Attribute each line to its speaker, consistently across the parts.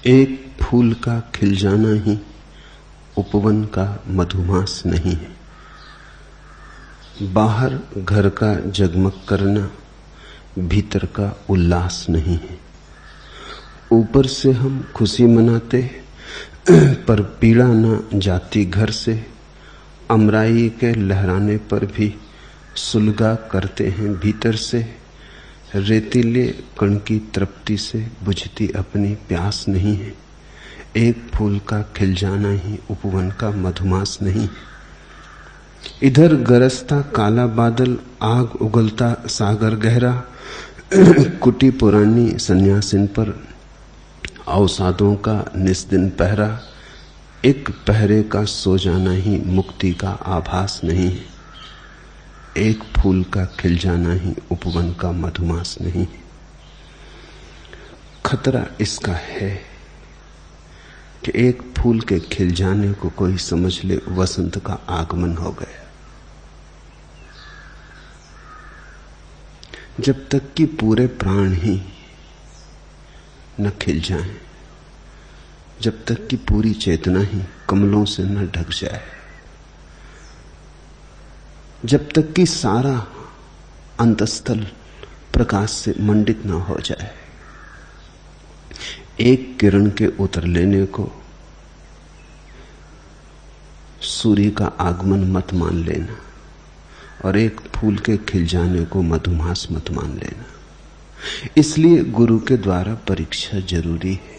Speaker 1: एक फूल का खिल जाना ही उपवन का मधुमास नहीं है। बाहर घर का जगमग करना भीतर का उल्लास नहीं है। ऊपर से हम खुशी मनाते पर पीड़ा न जाती घर से। अमराई के लहराने पर भी सुलगा करते हैं भीतर से। रेतीले कण की तृप्ति से बुझती अपनी प्यास नहीं है। एक फूल का खिल जाना ही उपवन का मधुमास नहीं है। इधर गरजता काला बादल, आग उगलता सागर गहरा, कुटी पुरानी सन्यासिन पर अवसादों का निस्दिन पहरा। एक पहरे का सो जाना ही मुक्ति का आभास नहीं है। एक फूल का खिल जाना ही उपवन का मधुमास नहीं है। खतरा इसका है कि एक फूल के खिल जाने को कोई समझ ले वसंत का आगमन हो गया। जब तक कि पूरे प्राण ही न खिल जाएं, जब तक कि पूरी चेतना ही कमलों से न ढक जाए, जब तक कि सारा अंतस्थल प्रकाश से मंडित न हो जाए, एक किरण के उतर लेने को सूर्य का आगमन मत मान लेना और एक फूल के खिल जाने को मधुमास मत मान लेना। इसलिए गुरु के द्वारा परीक्षा जरूरी है।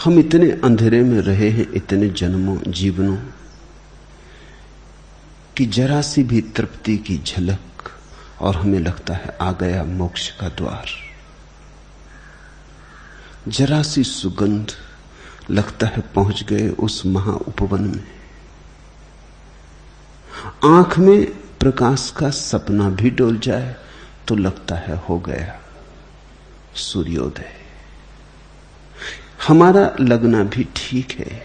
Speaker 1: हम इतने अंधेरे में रहे हैं इतने जन्मों जीवनों कि जरा सी भी तृप्ति की झलक और हमें लगता है आ गया मोक्ष का द्वार। जरा सी सुगंध लगता है पहुंच गए उस महा उपवन में। आंख में प्रकाश का सपना भी डोल जाए तो लगता है हो गया सूर्योदय। हमारा लगना भी ठीक है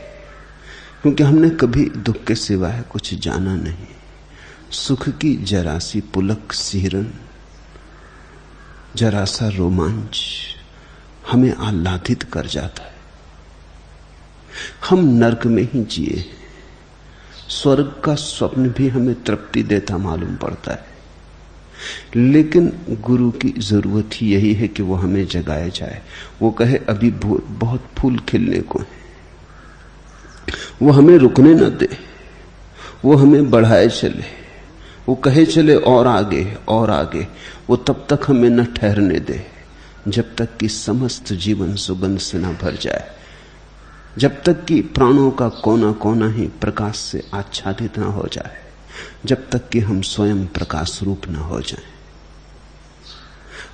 Speaker 1: क्योंकि हमने कभी दुख के सिवाय कुछ जाना नहीं। सुख की जरा सी पुलक सिहरन, जरा सा रोमांच हमें आह्लादित कर जाता है। हम नरक में ही जिए, स्वर्ग का स्वप्न भी हमें तृप्ति देता मालूम पड़ता है। लेकिन गुरु की जरूरत ही यही है कि वो हमें जगाया जाए। वो कहे अभी बहुत फूल खिलने को है, वो हमें रुकने न दे, वो हमें बढ़ाए चले, वो कहे चले और आगे और आगे। वो तब तक हमें न ठहरने दे जब तक कि समस्त जीवन सुगंध से न भर जाए, जब तक कि प्राणों का कोना कोना ही प्रकाश से आच्छादित न हो जाए, जब तक कि हम स्वयं प्रकाश रूप न हो जाएं।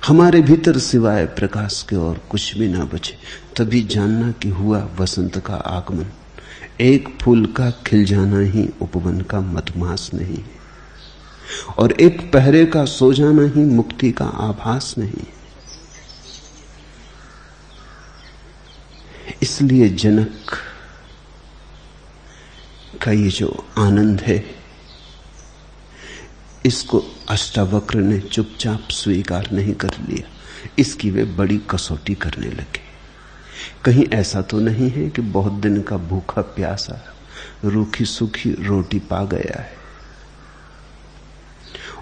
Speaker 1: हमारे भीतर सिवाय प्रकाश के और कुछ भी ना बचे। तभी जानना कि हुआ वसंत का आगमन। एक फूल का खिल जाना ही उपवन का मधुमास नहीं है और एक पहरे का सो जाना ही मुक्ति का आभास नहीं। इसलिए जनक का ये जो आनंद है, इसको अष्टावक्र ने चुपचाप स्वीकार नहीं कर लिया। इसकी वे बड़ी कसौटी करने लगे। कहीं ऐसा तो नहीं है कि बहुत दिन का भूखा प्यासा रूखी सूखी रोटी पा गया है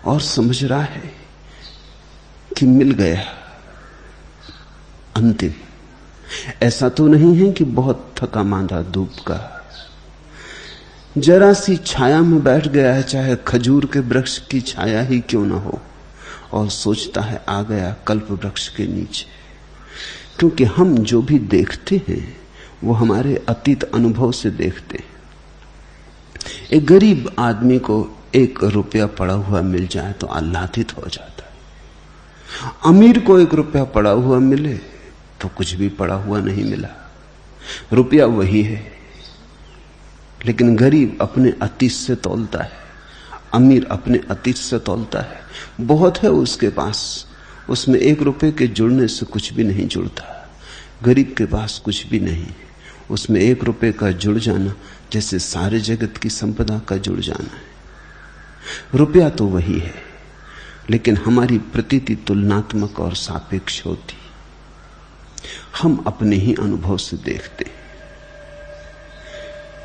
Speaker 1: और समझ रहा है कि मिल गया अंतिम। ऐसा तो नहीं है कि बहुत थका मांदा धूप का जरा सी छाया में बैठ गया है, चाहे खजूर के वृक्ष की छाया ही क्यों ना हो, और सोचता है आ गया कल्प वृक्ष के नीचे। क्योंकि हम जो भी देखते हैं वो हमारे अतीत अनुभव से देखते हैं। एक गरीब आदमी को 1 रुपया पड़ा हुआ मिल जाए तो आह्लादित हो जाता है। अमीर को 1 रुपया पड़ा हुआ मिले तो कुछ भी पड़ा हुआ नहीं मिला। रुपया वही है, लेकिन गरीब अपने अतीत से तौलता है, अमीर अपने अतीत से तौलता है। बहुत है उसके पास, उसमें 1 रुपये के जुड़ने से कुछ भी नहीं जुड़ता। गरीब के पास कुछ भी नहीं, उसमें 1 रुपये का जुड़ जाना जैसे सारे जगत की संपदा का जुड़ जाना है। रुपया तो वही है, लेकिन हमारी प्रतीति तुलनात्मक और सापेक्ष होती। हम अपने ही अनुभव से देखते।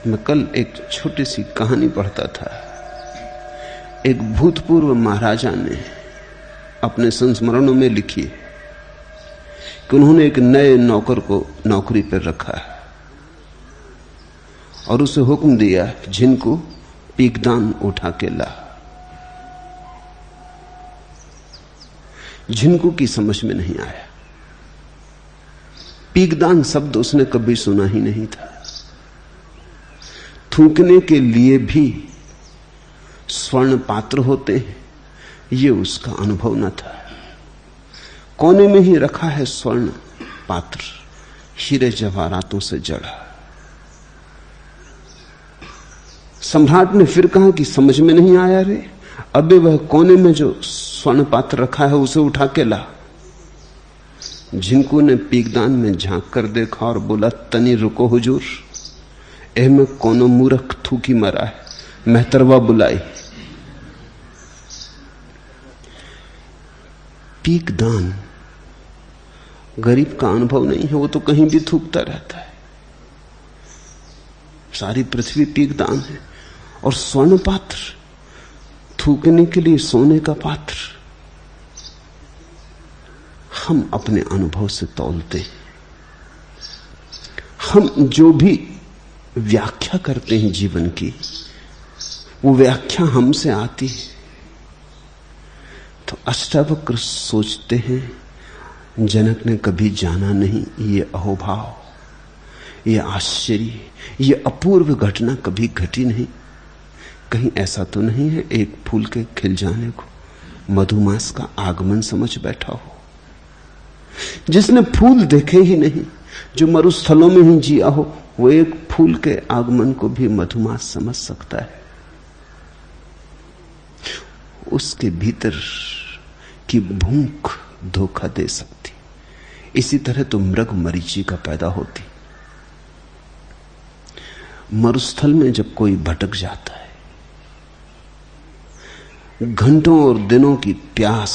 Speaker 1: मैं कल एक छोटी सी कहानी पढ़ता था। एक भूतपूर्व महाराजा ने अपने संस्मरणों में लिखी कि उन्होंने एक नए नौकर को नौकरी पर रखा है और उसे हुक्म दिया, जिनको पीकदान उठा के ला। झिनको की समझ में नहीं आया। पीकदान शब्द उसने कभी सुना ही नहीं था। थूकने के लिए भी स्वर्ण पात्र होते हैं, ये उसका अनुभव न था। कोने में ही रखा है स्वर्ण पात्र, हीरे जवाहरातों से जड़ा। सम्राट ने फिर कहा कि समझ में नहीं आया रे, अबे वह कोने में जो स्वर्ण पात्र रखा है उसे उठा के ला। झिंकू ने पीकदान में झांक कर देखा और बोला, तनी रुको हुजूर, एह में कोनो मूर्ख थूकी मरा है, मेहतरवा बुलाई। पीकदान गरीब का अनुभव नहीं है, वो तो कहीं भी थूकता रहता है। सारी पृथ्वी पीकदान है। और स्वर्ण पात्र, थूकने के लिए सोने का पात्र, हम अपने अनुभव से तौलते हैं। हम जो भी व्याख्या करते हैं जीवन की, वो व्याख्या हमसे आती है। तो अष्टावक्र सोचते हैं, जनक ने कभी जाना नहीं ये अहोभाव, ये आश्चर्य, ये अपूर्व घटना कभी घटी नहीं। कहीं ऐसा तो नहीं है एक फूल के खिल जाने को मधुमास का आगमन समझ बैठा हो। जिसने फूल देखे ही नहीं, जो मरुस्थलों में ही जिया हो, वो एक फूल के आगमन को भी मधुमास समझ सकता है। उसके भीतर की भूख धोखा दे सकती। इसी तरह तो मृग मरीचिका पैदा होती। मरुस्थल में जब कोई भटक जाता है, घंटों और दिनों की प्यास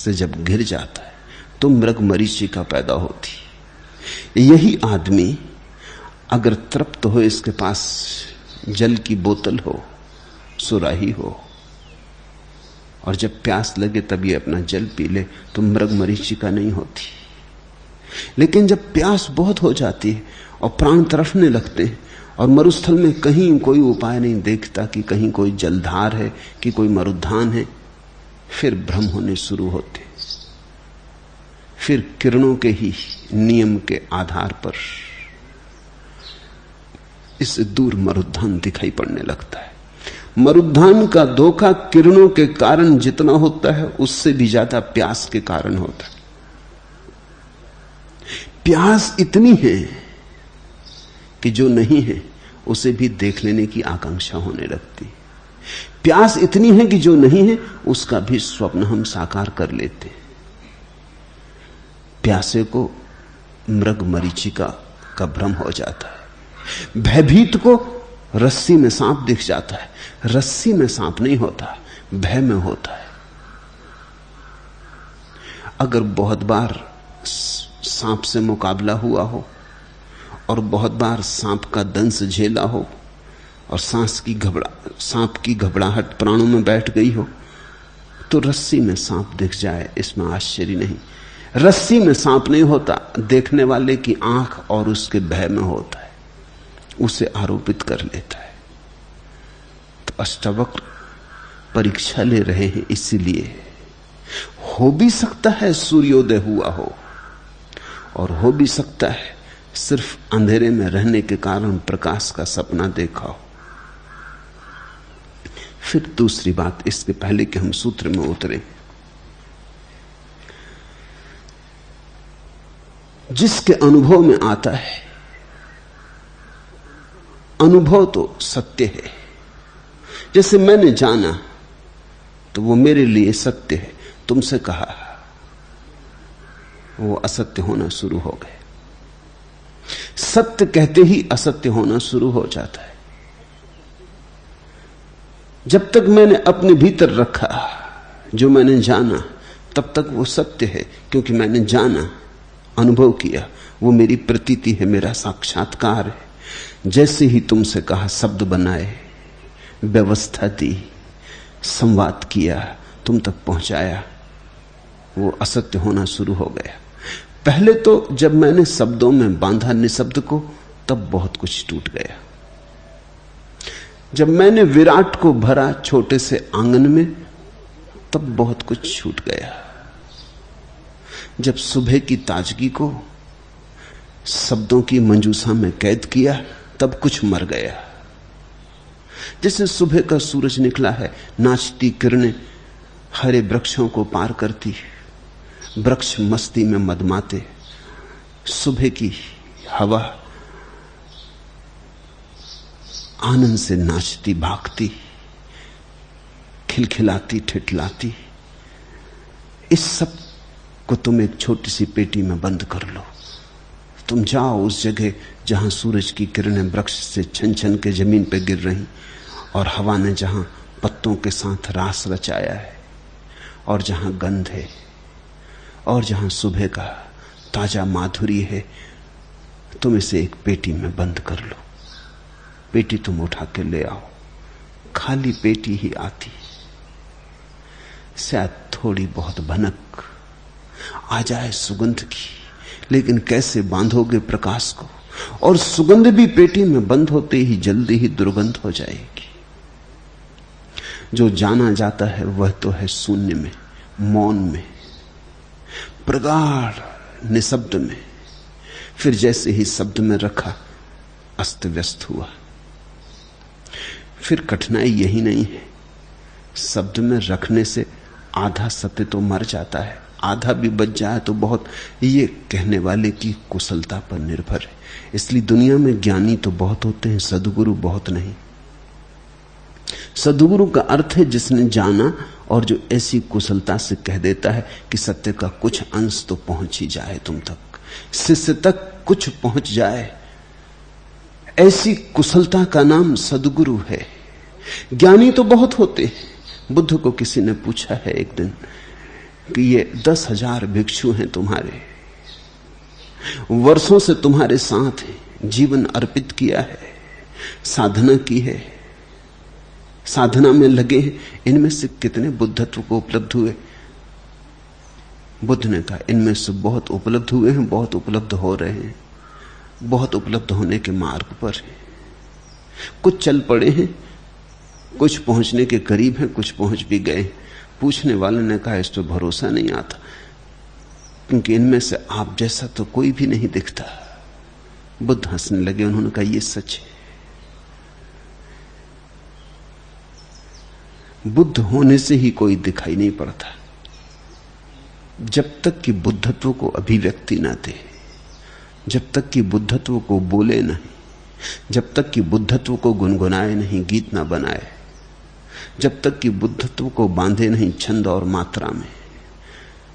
Speaker 1: से जब घिर जाता है, तो मृग मरीचिका पैदा होती। यही आदमी अगर तृप्त हो, इसके पास जल की बोतल हो, सुराही हो, और जब प्यास लगे तब ये अपना जल पी ले, तो मृग मरीचिका नहीं होती। लेकिन जब प्यास बहुत हो जाती है और प्राण तड़फने लगते हैं, और मरुस्थल में कहीं कोई उपाय नहीं देखता कि कहीं कोई जलधार है, कि कोई मरुद्यान है, फिर भ्रम होने शुरू होते। फिर किरणों के ही नियम के आधार पर इससे दूर मरुद्यान दिखाई पड़ने लगता है। मरुद्यान का धोखा किरणों के कारण जितना होता है, उससे भी ज्यादा प्यास के कारण होता है। प्यास इतनी है कि जो नहीं है उसे भी देख लेने की आकांक्षा होने लगती। प्यास इतनी है कि जो नहीं है उसका भी स्वप्न हम साकार कर लेते। प्यासे को मृग मरीचिका का भ्रम हो जाता है। भयभीत को रस्सी में सांप दिख जाता है। रस्सी में सांप नहीं होता, भय में होता है। अगर बहुत बार सांप से मुकाबला हुआ हो और बहुत बार सांप का दंश झेला हो और सांप की घबराहट प्राणों में बैठ गई हो, तो रस्सी में सांप दिख जाए, इसमें आश्चर्य नहीं। रस्सी में सांप नहीं होता, देखने वाले की आंख और उसके भय में होता है, उसे आरोपित कर लेता है। तो अष्टावक्र परीक्षा ले रहे हैं। इसीलिए हो भी सकता है सूर्योदय हुआ हो, और हो भी सकता है सिर्फ अंधेरे में रहने के कारण प्रकाश का सपना देखा हो। फिर दूसरी बात, इसके पहले कि हम सूत्र में उतरे, जिसके अनुभव में आता है, अनुभव तो सत्य है। जैसे मैंने जाना तो वो मेरे लिए सत्य है, तुमसे कहा वो असत्य होना शुरू हो गए। सत्य कहते ही असत्य होना शुरू हो जाता है। जब तक मैंने अपने भीतर रखा जो मैंने जाना, तब तक वो सत्य है, क्योंकि मैंने जाना अनुभव किया, वो मेरी प्रतीति है, मेरा साक्षात्कार है। जैसे ही तुमसे कहा, शब्द बनाए, व्यवस्था दी, संवाद किया, तुम तक पहुंचाया, वो असत्य होना शुरू हो गया। पहले तो जब मैंने शब्दों में बांधा निशब्द को, तब बहुत कुछ टूट गया। जब मैंने विराट को भरा छोटे से आंगन में, तब बहुत कुछ छूट गया। जब सुबह की ताजगी को शब्दों की मंजूसा में कैद किया, तब कुछ मर गया। जैसे सुबह का सूरज निकला है, नाचती किरणें हरे वृक्षों को पार करती, वृक्ष मस्ती में मदमाते, सुबह की हवा आनंद से नाचती, भागती, खिलखिलाती, ठिठलाती। इस सब को तुम एक छोटी सी पेटी में बंद कर लो। तुम जाओ उस जगह जहां सूरज की किरणें वृक्ष से छन छन के जमीन पर गिर रही, और हवा ने जहां पत्तों के साथ रास रचाया है, और जहां गंध है, और जहां सुबह का ताजा माधुरी है। तुम इसे एक पेटी में बंद कर लो। पेटी तुम उठा के ले आओ। खाली पेटी ही आती, शायद थोड़ी बहुत भनक आ जाए सुगंध की, लेकिन कैसे बांधोगे प्रकाश को? और सुगंध भी पेटी में बंद होते ही जल्दी ही दुर्गंध हो जाएगी। जो जाना जाता है वह तो है शून्य में, मौन में, प्रगाढ़ निशब्द में। फिर जैसे ही शब्द में रखा, अस्त व्यस्त हुआ। फिर कठिनाई यही नहीं है, शब्द में रखने से आधा सत्य तो मर जाता है, आधा भी बच जाए तो बहुत, ये कहने वाले की कुशलता पर निर्भर है। इसलिए दुनिया में ज्ञानी तो बहुत होते हैं, सद्गुरु बहुत नहीं। सद्गुरु का अर्थ है जिसने जाना और जो ऐसी कुशलता से कह देता है कि सत्य का कुछ अंश तो पहुंच ही जाए तुम तक, शिष्य तक कुछ पहुंच जाए। ऐसी कुशलता का नाम सद्गुरु है। ज्ञानी तो बहुत होते हैं। बुद्ध को किसी ने पूछा है एक दिन कि ये 10,000 भिक्षु हैं तुम्हारे, वर्षों से तुम्हारे साथ हैं, जीवन अर्पित किया है, साधना की है, साधना में लगे हैं, इनमें से कितने बुद्धत्व को उपलब्ध हुए? बुद्ध ने कहा, इनमें से बहुत उपलब्ध हुए हैं, बहुत उपलब्ध हो रहे हैं, बहुत उपलब्ध होने के मार्ग पर हैं। कुछ चल पड़े हैं, कुछ पहुंचने के करीब हैं, कुछ पहुंच भी गए। पूछने वाले ने कहा, इस पर भरोसा नहीं आता, क्योंकि इनमें से आप जैसा तो कोई भी नहीं दिखता। बुद्ध हंसने लगे। उन्होंने कहा, यह सच है। बुद्ध होने से ही कोई दिखाई नहीं पड़ता। जब तक कि बुद्धत्व को अभिव्यक्ति ना दे, जब तक कि बुद्धत्व को बोले नहीं, जब तक कि बुद्धत्व को गुनगुनाए नहीं, गीत ना बनाए, जब तक कि बुद्धत्व को बांधे नहीं छंद और मात्रा में,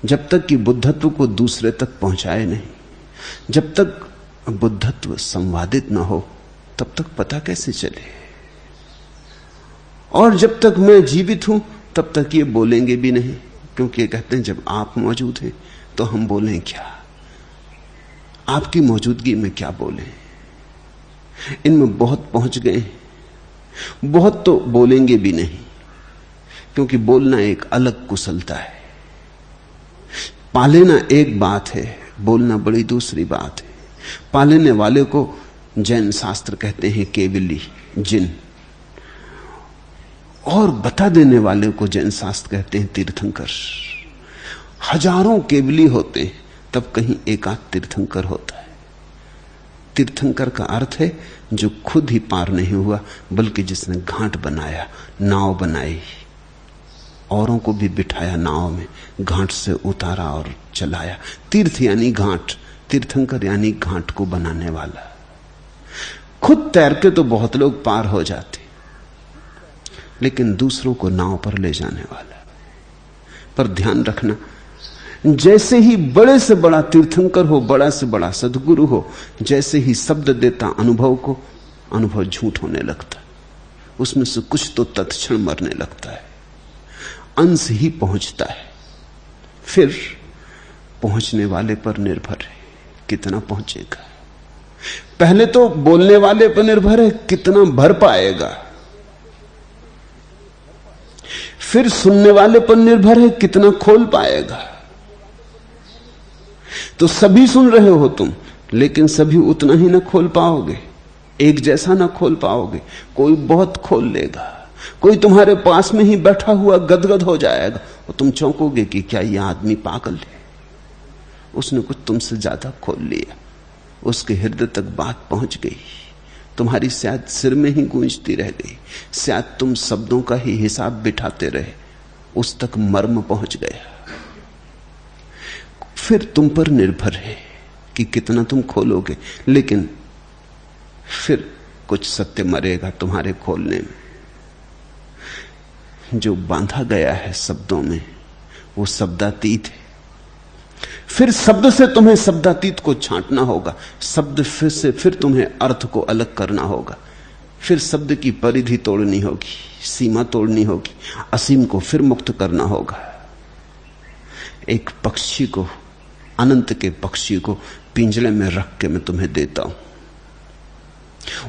Speaker 1: जब तक कि बुद्धत्व को दूसरे तक पहुंचाए नहीं, जब तक बुद्धत्व संवादित ना हो, तब तक पता कैसे चले? और जब तक मैं जीवित हूं, तब तक ये बोलेंगे भी नहीं, क्योंकि ये कहते हैं जब आप मौजूद हैं तो हम बोलें क्या? आपकी मौजूदगी में क्या बोलें? इनमें बहुत पहुंच गए, बहुत तो बोलेंगे भी नहीं, क्योंकि बोलना एक अलग कुशलता है। पा लेना एक बात है, बोलना बड़ी दूसरी बात है। पा लेने वाले को जैन शास्त्र कहते हैं केवली, जिन, और बता देने वाले को जैन शास्त्र कहते हैं तीर्थंकर। हजारों केवली होते हैं, तब कहीं एकाध तीर्थंकर होता है। तीर्थंकर का अर्थ है जो खुद ही पार नहीं हुआ, बल्कि जिसने घाट बनाया, नाव बनाई, औरों को भी बिठाया नाव में, घाट से उतारा और चलाया। तीर्थ यानी घाट, तीर्थंकर यानी घाट को बनाने वाला। खुद तैर के तो बहुत लोग पार हो जाते, लेकिन दूसरों को नाव पर ले जाने वाला। पर ध्यान रखना, जैसे ही बड़े से बड़ा तीर्थंकर हो, बड़ा से बड़ा सद्गुरु हो, जैसे ही शब्द देता अनुभव को, अनुभव झूठ होने लगता, उसमें से कुछ तो तत्क्षण मरने लगता है, अंश ही पहुंचता है। फिर पहुंचने वाले पर निर्भर है। कितना पहुंचेगा। पहले तो बोलने वाले पर निर्भर है कितना भर पाएगा, फिर सुनने वाले पर निर्भर है कितना खोल पाएगा। तो सभी सुन रहे हो तुम, लेकिन सभी उतना ही ना खोल पाओगे, एक जैसा ना खोल पाओगे। कोई बहुत खोल लेगा, कोई तुम्हारे पास में ही बैठा हुआ गदगद हो जाएगा और तुम चौंकोगे कि क्या यह आदमी पागल है, उसने कुछ तुमसे ज्यादा खोल लिया, उसके हृदय तक बात पहुंच गई, तुम्हारी शायद सिर में ही गूंजती रह गई, शायद तुम शब्दों का ही हिसाब बिठाते रहे, उस तक मर्म पहुंच गया। फिर तुम पर निर्भर है कि कितना तुम खोलोगे, लेकिन फिर कुछ सत्य मरेगा तुम्हारे खोलने में। जो बांधा गया है शब्दों में वो शब्दातीत है। फिर शब्द से तुम्हें शब्दातीत को छांटना होगा, शब्द फिर तुम्हें अर्थ को अलग करना होगा, फिर शब्द की परिधि तोड़नी होगी, सीमा तोड़नी होगी, असीम को फिर मुक्त करना होगा। एक पक्षी को, अनंत के पक्षी को पिंजरे में रख के मैं तुम्हें देता हूं।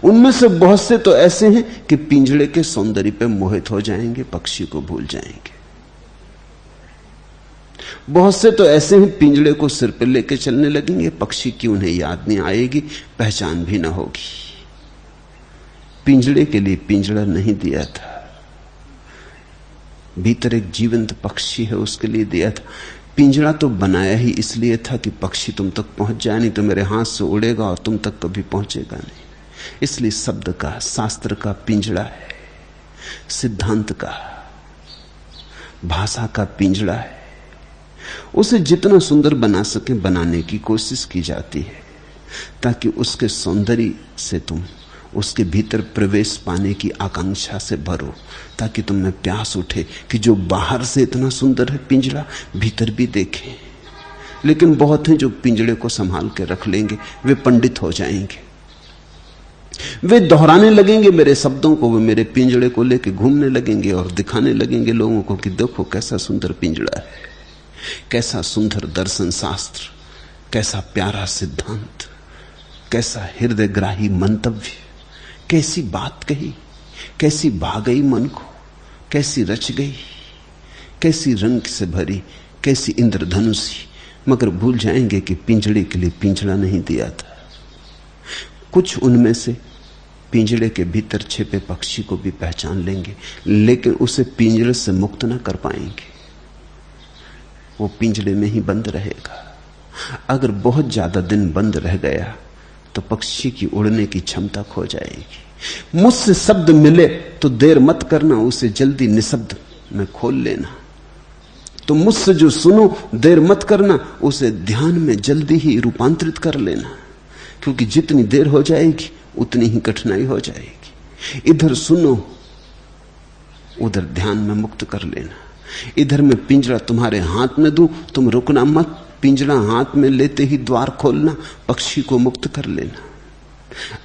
Speaker 1: उनमें से बहुत से तो ऐसे हैं कि पिंजरे के सौंदर्य पे मोहित हो जाएंगे, पक्षी को भूल जाएंगे। बहुत से तो ऐसे हैं पिंजरे को सिर पे लेके चलने लगेंगे, पक्षी की उन्हें याद नहीं आएगी, पहचान भी ना होगी। पिंजरे के लिए पिंजरा नहीं दिया था, भीतर एक जीवंत पक्षी है उसके लिए दिया था। पिंजरा तो बनाया ही इसलिए था कि पक्षी तुम तक पहुंच जाए, नहीं तो मेरे हाथ से उड़ेगा और तुम तक कभी पहुंचेगा नहीं। इसलिए शब्द का, शास्त्र का पिंजरा है, सिद्धांत का, भाषा का पिंजरा है। उसे जितना सुंदर बना सके बनाने की कोशिश की जाती है, ताकि उसके सौंदर्य से तुम उसके भीतर प्रवेश पाने की आकांक्षा से भरो, ताकि तुम में प्यास उठे कि जो बाहर से इतना सुंदर है पिंजरा, भीतर भी देखें। लेकिन बहुत हैं जो पिंजरे को संभाल के रख लेंगे, वे पंडित हो जाएंगे, वे दोहराने लगेंगे मेरे शब्दों को, वे मेरे पिंजरे को लेके घूमने लगेंगे और दिखाने लगेंगे लोगों को कि देखो कैसा सुंदर पिंजरा है, कैसा सुंदर दर्शन शास्त्र, कैसा प्यारा सिद्धांत, कैसा हृदयग्राही मंतव्य, कैसी बात कही, कैसी भा गई मन को, कैसी रच गई, कैसी रंग से भरी, कैसी इंद्रधनुषी। मगर भूल जाएंगे कि पिंजड़े के लिए पिंजड़ा नहीं दिया था। कुछ उनमें से पिंजड़े के भीतर छिपे पक्षी को भी पहचान लेंगे, लेकिन उसे पिंजड़े से मुक्त ना कर पाएंगे, वो पिंजड़े में ही बंद रहेगा। अगर बहुत ज्यादा दिन बंद रह गया तो पक्षी की उड़ने की क्षमता खो जाएगी। मुझसे शब्द मिले तो देर मत करना, उसे जल्दी निशब्द में खोल लेना। तो मुझसे जो सुनो देर मत करना, उसे ध्यान में जल्दी ही रूपांतरित कर लेना, क्योंकि जितनी देर हो जाएगी उतनी ही कठिनाई हो जाएगी। इधर सुनो, उधर ध्यान में मुक्त कर लेना। इधर मैं पिंजरा तुम्हारे हाथ में दूं, तुम रुकना मत, पिंजरा हाथ में लेते ही द्वार खोलना, पक्षी को मुक्त कर लेना।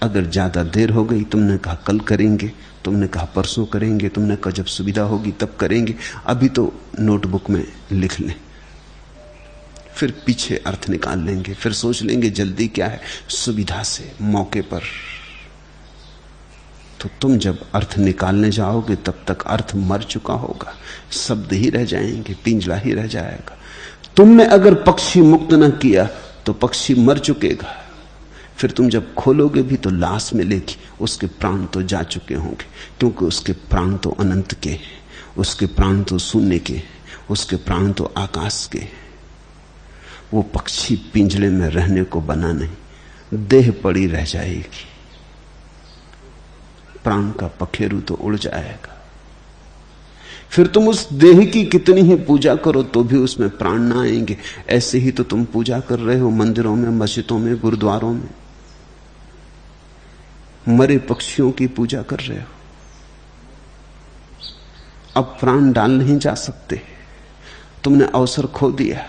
Speaker 1: अगर ज्यादा देर हो गई, तुमने कहा कल करेंगे, तुमने कहा परसों करेंगे, तुमने कहा जब सुविधा होगी तब करेंगे, अभी तो नोटबुक में लिख लें, फिर पीछे अर्थ निकाल लेंगे, फिर सोच लेंगे जल्दी क्या है, सुविधा से मौके पर। तो तुम जब अर्थ निकालने जाओगे तब तक अर्थ मर चुका होगा, शब्द ही रह जाएंगे, पिंजरा ही रह जाएगा। तुमने अगर पक्षी मुक्त न किया तो पक्षी मर चुकेगा, फिर तुम जब खोलोगे भी तो लाश मिलेगी, उसके प्राण तो जा चुके होंगे, क्योंकि उसके प्राण तो अनंत के, उसके प्राण तो शून्य के, उसके प्राण तो आकाश के। वो पक्षी पिंजरे में रहने को बना नहीं, देह पड़ी रह जाएगी, प्राण का पखेरु तो उड़ जाएगा। फिर तुम उस देह की कितनी ही पूजा करो तो भी उसमें प्राण ना आएंगे। ऐसे ही तो तुम पूजा कर रहे हो मंदिरों में, मस्जिदों में, गुरुद्वारों में, मरे पक्षियों की पूजा कर रहे हो। अब प्राण डाल नहीं जा सकते, तुमने अवसर खो दिया।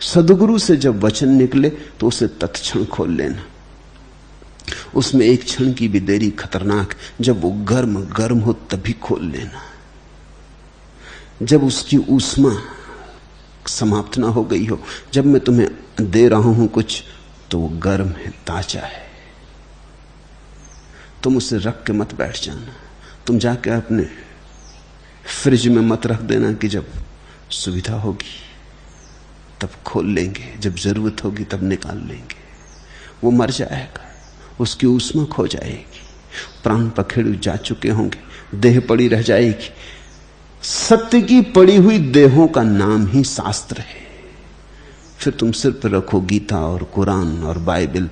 Speaker 1: सदगुरु से जब वचन निकले तो उसे तत्क्षण खोल लेना, उसमें एक क्षण की भी देरी खतरनाक। जब वो गर्म हो तभी खोल लेना, जब उसकी ऊष्मा समाप्त ना हो गई हो। जब मैं तुम्हें दे रहा हूं कुछ तो वो गर्म है, ताजा है। तुम उसे रख के मत बैठ जाना। तुम जाके अपने फ्रिज में मत रख देना कि जब सुविधा होगी तब खोल लेंगे, जब जरूरत होगी तब निकाल लेंगे। वो मर जाएगा, उसकी ऊष्मा खो जाएगी, प्राण पखेरु जा चुके होंगे, देह पड़ी रह जाएगी। सत्य की पड़ी हुई देहों का नाम ही शास्त्र है। फिर तुम सिर पर रखो गीता और कुरान और बाइबल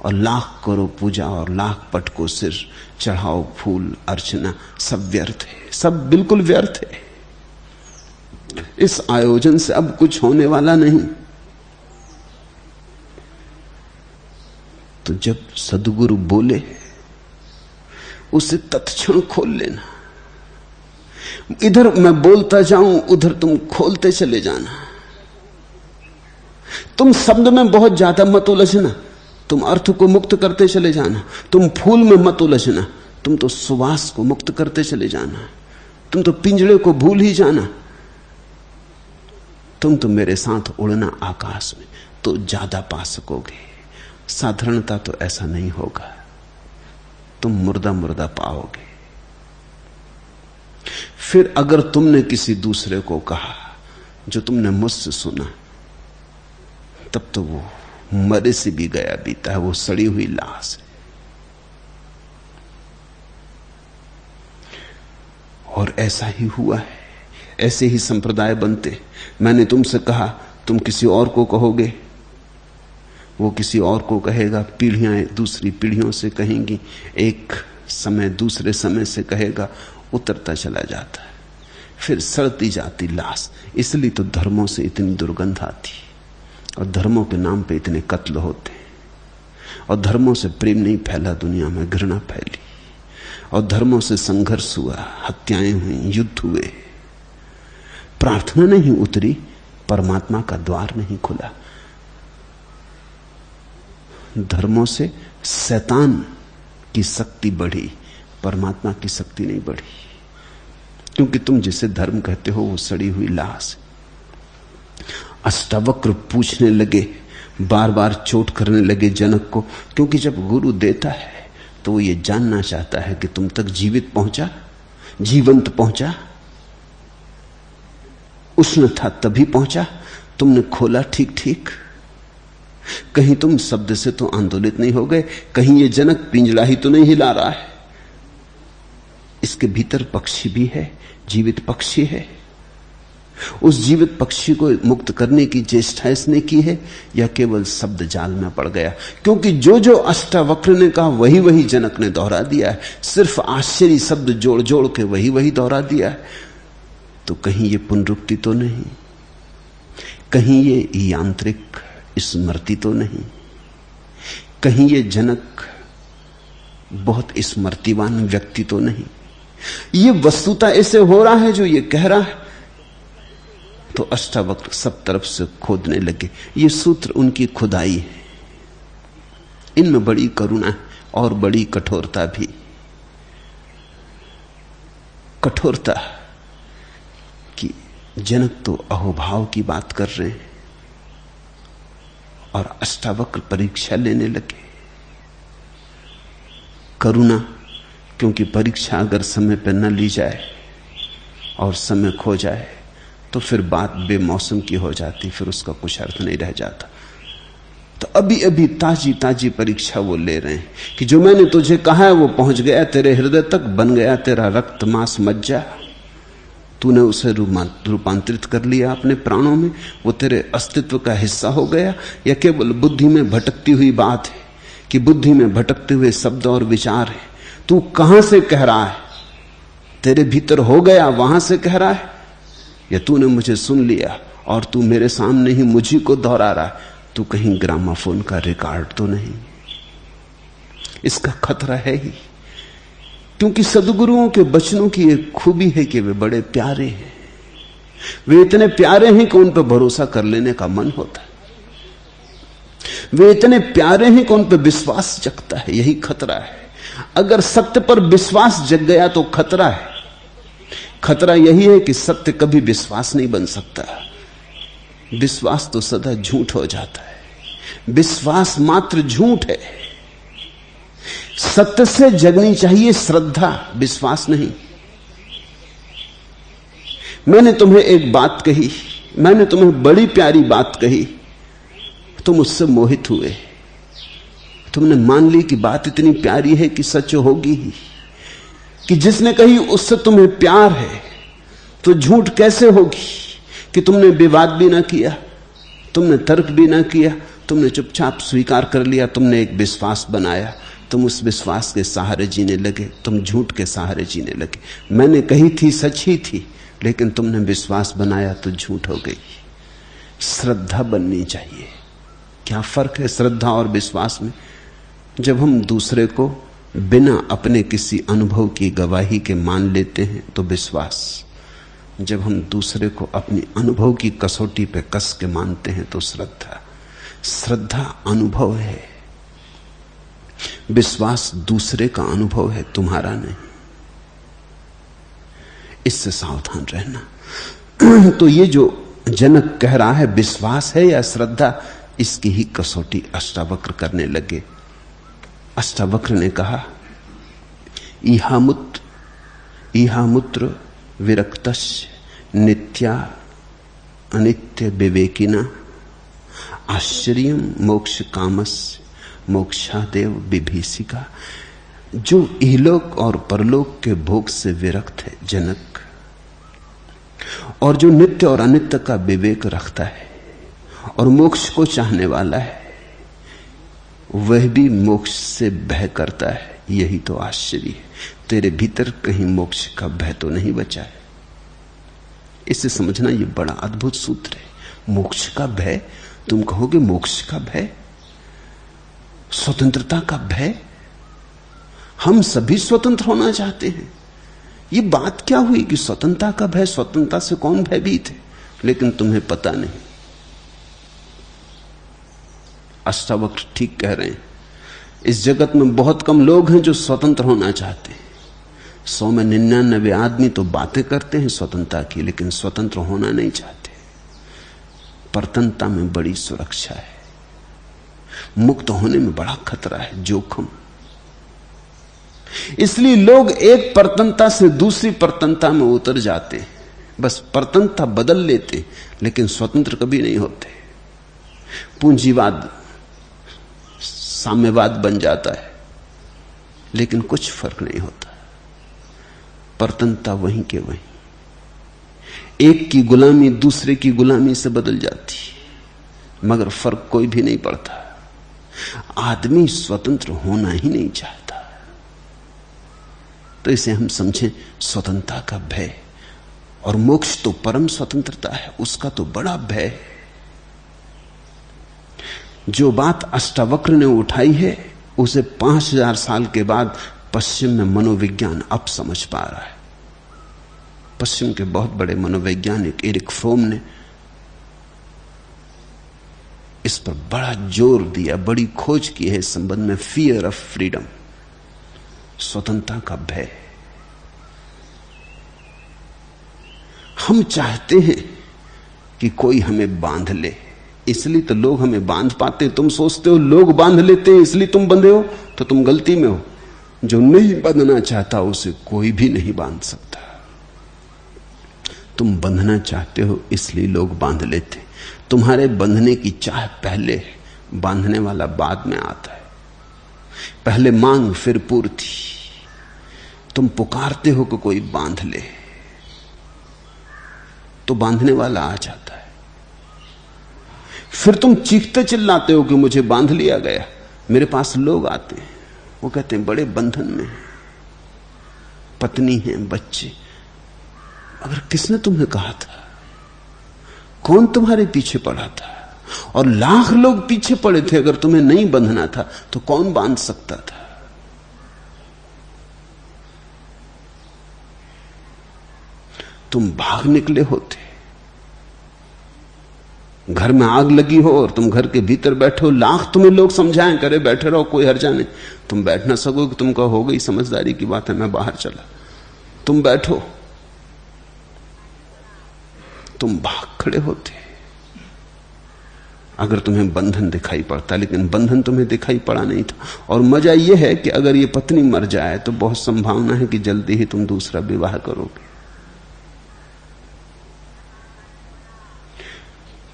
Speaker 1: और लाख करो पूजा और लाख पट को सिर चढ़ाओ, फूल अर्चना, सब व्यर्थ है, सब बिल्कुल व्यर्थ है। इस आयोजन से अब कुछ होने वाला नहीं। तो जब सद्गुरु बोले उसे तत्क्षण खोल लेना। इधर मैं बोलता जाऊं, उधर तुम खोलते चले जाना। तुम शब्द में बहुत ज्यादा मत उलझना, तुम अर्थ को मुक्त करते चले जाना। तुम फूल में मत उलझना, तुम तो सुवास को मुक्त करते चले जाना। तुम तो पिंजड़े को भूल ही जाना। तुम तो मेरे साथ उड़ना आकाश में तो ज्यादा पा सकोगे। साधारणता तो ऐसा नहीं होगा, तुम मुर्दा मुर्दा पाओगे। फिर अगर तुमने किसी दूसरे को कहा जो तुमने मुझसे सुना, तब तो वो मरे से भी गया बीता है, वो सड़ी हुई लाश है। और ऐसा ही हुआ है, ऐसे ही संप्रदाय बनते। मैंने तुमसे कहा, तुम किसी और को कहोगे, वो किसी और को कहेगा, पीढ़ियां दूसरी पीढ़ियों से कहेंगी, एक समय दूसरे समय से कहेगा, उतरता चला जाता है, फिर सड़ती जाती लाश। इसलिए तो धर्मों से इतनी दुर्गंध आती और धर्मों के नाम पे इतने कत्ल होते हैं। और धर्मों से प्रेम नहीं फैला, दुनिया में घृणा फैली। और धर्मों से संघर्ष हुआ, हत्याएं हुई, युद्ध हुए। प्रार्थना नहीं उतरी, परमात्मा का द्वार नहीं खुला। धर्मों से शैतान की शक्ति बढ़ी, परमात्मा की शक्ति नहीं बढ़ी। क्योंकि तुम जिसे धर्म कहते हो वो सड़ी हुई लाश। अष्टावक्र पूछने लगे, बार बार चोट करने लगे जनक को, क्योंकि जब गुरु देता है तो वो ये जानना चाहता है कि तुम तक जीवित पहुंचा, जीवंत पहुंचा। उष्ण था तभी पहुंचा, तुमने खोला ठीक ठीक। कहीं तुम शब्द से तो आंदोलित नहीं हो गए, कहीं ये जनक पिंजड़ा ही तो नहीं हिला रहा है। इसके भीतर पक्षी भी है, जीवित पक्षी है। उस जीवित पक्षी को मुक्त करने की चेष्टा इसने की है या केवल शब्द जाल में पड़ गया? क्योंकि जो जो अष्टावक्र ने कहा वही वही जनक ने दोहरा दिया है, सिर्फ आश्चर्य शब्द जोड़ जोड़ के वही वही दोहरा दिया है। तो कहीं ये पुनरुक्ति तो नहीं, कहीं ये यांत्रिक स्मृति तो नहीं, कहीं ये जनक बहुत स्मृतिवान व्यक्ति तो नहीं। ये वस्तुता ऐसे हो रहा है जो ये कह रहा है। तो अष्टावक्र सब तरफ से खोदने लगे। ये सूत्र उनकी खुदाई है, इनमें बड़ी करुणा और बड़ी कठोरता भी। कठोरता कि जनक तो अहोभाव की बात कर रहे हैं और अष्टावक्र परीक्षा लेने लगे। करुणा क्योंकि परीक्षा अगर समय पर न ली जाए और समय खो जाए तो फिर बात बेमौसम की हो जाती, फिर उसका कुछ अर्थ नहीं रह जाता। तो अभी अभी ताजी ताजी परीक्षा वो ले रहे हैं कि जो मैंने तुझे कहा है वो पहुंच गया तेरे हृदय तक, बन गया तेरा रक्त मांस मज्जा, तूने उसे रूपांतरित कर लिया अपने प्राणों में, वो तेरे अस्तित्व का हिस्सा हो गया, या केवल बुद्धि में भटकती हुई बात है कि बुद्धि में भटकते हुए शब्द और विचार है? तू कहां से कह रहा है? तेरे भीतर हो गया वहां से कह रहा है, या तूने मुझे सुन लिया और तू मेरे सामने ही मुझी को दोहरा रहा है? तू कहीं ग्रामाफोन का रिकॉर्ड तो नहीं? इसका खतरा है ही, क्योंकि सद्गुरुओं के वचनों की एक खूबी है कि वे बड़े प्यारे हैं। वे इतने प्यारे हैं कि उन पर भरोसा कर लेने का मन होता है। वे इतने प्यारे हैं कि उन पर विश्वास जगता है। यही खतरा है। अगर सत्य पर विश्वास जग गया तो खतरा है। खतरा यही है कि सत्य कभी विश्वास नहीं बन सकता। विश्वास तो सदा झूठ हो जाता है। विश्वास मात्र झूठ है। सत्य से जगनी चाहिए श्रद्धा, विश्वास नहीं। मैंने तुम्हें एक बात कही, मैंने तुम्हें बड़ी प्यारी बात कही, तुम उससे मोहित हुए, तुमने मान ली कि बात इतनी प्यारी है कि सच होगी ही, कि जिसने कही उससे तुम्हें प्यार है, तो झूठ कैसे होगी कि तुमने विवाद भी ना किया, तुमने तर्क भी ना किया, तुमने चुपचाप स्वीकार कर लिया, तुमने एक विश्वास बनाया, तुम उस विश्वास के सहारे जीने लगे, तुम झूठ के सहारे जीने लगे। मैंने कही थी सच ही थी, लेकिन तुमने विश्वास बनाया तो झूठ हो गई। श्रद्धा बननी चाहिए। क्या फर्क है श्रद्धा और विश्वास में? जब हम दूसरे को बिना अपने किसी अनुभव की गवाही के मान लेते हैं तो विश्वास, जब हम दूसरे को अपनी अनुभव की कसौटी पे कस के मानते हैं तो श्रद्धा। श्रद्धा अनुभव है, विश्वास दूसरे का अनुभव है, तुम्हारा नहीं। इससे सावधान रहना। तो ये जो जनक कह रहा है विश्वास है या श्रद्धा, इसकी ही कसौटी अष्टावक्र करने लगे। अष्टावक्र ने कहा इहामुत्र विरक्तस्य नित्या अनित्य विवेकिना आश्चर्यम मोक्ष कामस्य मोक्षादेव विभीषिका। जो इहलोक और परलोक के भोग से विरक्त है जनक, और जो नित्य और अनित्य का विवेक रखता है और मोक्ष को चाहने वाला है, वह भी मोक्ष से भय करता है। यही तो आश्चर्य है, तेरे भीतर कहीं मोक्ष का भय तो नहीं बचा है। इसे समझना यह बड़ा अद्भुत सूत्र है। मोक्ष का भय, तुम कहोगे मोक्ष का भय, स्वतंत्रता का भय। हम सभी स्वतंत्र होना चाहते हैं। ये बात क्या हुई कि स्वतंत्रता का भय? स्वतंत्रता से कौन भयभीत है? लेकिन तुम्हें पता नहीं। अष्टावक्र ठीक कह रहे हैं। इस जगत में बहुत कम लोग हैं जो स्वतंत्र होना चाहते हैं। 100 में 99 आदमी तो बातें करते हैं स्वतंत्रता की, लेकिन स्वतंत्र होना नहीं चाहते। परतंत्रता में बड़ी सुरक्षा है, मुक्त होने में बड़ा खतरा है, जोखिम। इसलिए लोग एक परतंत्रता से दूसरी परतंत्रता में उतर जाते, बस परतंत्रता बदल लेते, लेकिन स्वतंत्र कभी नहीं होते। पूंजीवाद साम्यवाद बन जाता है, लेकिन कुछ फर्क नहीं होता। परतंत्रता वहीं के वहीं, एक की गुलामी दूसरे की गुलामी से बदल जाती, मगर फर्क कोई भी नहीं पड़ता। आदमी स्वतंत्र होना ही नहीं चाहता। तो इसे हम समझें स्वतंत्रता का भय। और मोक्ष तो परम स्वतंत्रता है, उसका तो बड़ा भय है। जो बात अष्टावक्र ने उठाई है, उसे 5000 साल के बाद पश्चिम में मनोविज्ञान अब समझ पा रहा है। पश्चिम के बहुत बड़े मनोवैज्ञानिक एरिक फ्रोम ने इस पर बड़ा जोर दिया, बड़ी खोज की है इस संबंध में। फियर ऑफ फ्रीडम, स्वतंत्रता का भय। हम चाहते हैं कि कोई हमें बांध ले, इसलिए तो लोग हमें बांध पाते। तुम सोचते हो लोग बांध लेते हैं इसलिए तुम बंधे हो, तो तुम गलती में हो। जो नहीं बंधना चाहता उसे कोई भी नहीं बांध सकता। तुम बंधना चाहते हो इसलिए लोग बांध लेते। तुम्हारे बंधने की चाह पहले, बांधने वाला बाद में आता है। पहले मांग फिर पूर्ति। तुम पुकारते हो कि कोई बांध ले, तो बांधने वाला आ जाता है। फिर तुम चीखते चिल्लाते हो कि मुझे बांध लिया गया। मेरे पास लोग आते हैं, वो कहते हैं बड़े बंधन में, पत्नी है, बच्चे। अगर किसने तुम्हें कहा था? कौन तुम्हारे पीछे पड़ा था? और लाख लोग पीछे पड़े थे। अगर तुम्हें नहीं बंधना था तो कौन बांध सकता था? तुम भाग निकले होते। घर में आग लगी हो और तुम घर के भीतर बैठे हो, लाख तुम्हें लोग समझाएं, करे बैठे रहो, कोई हर्जा नहीं। तुम बैठ ना सकोगे, तुम कहो हो गई समझदारी की बात है, मैं बाहर चला। तुम बैठो, तुम भाग खड़े होते। अगर तुम्हें बंधन दिखाई पड़ता, लेकिन बंधन तुम्हें दिखाई पड़ा नहीं था। और मजा यह है कि अगर ये पत्नी मर जाए तो बहुत संभावना है कि जल्दी ही तुम दूसरा विवाह करोगे।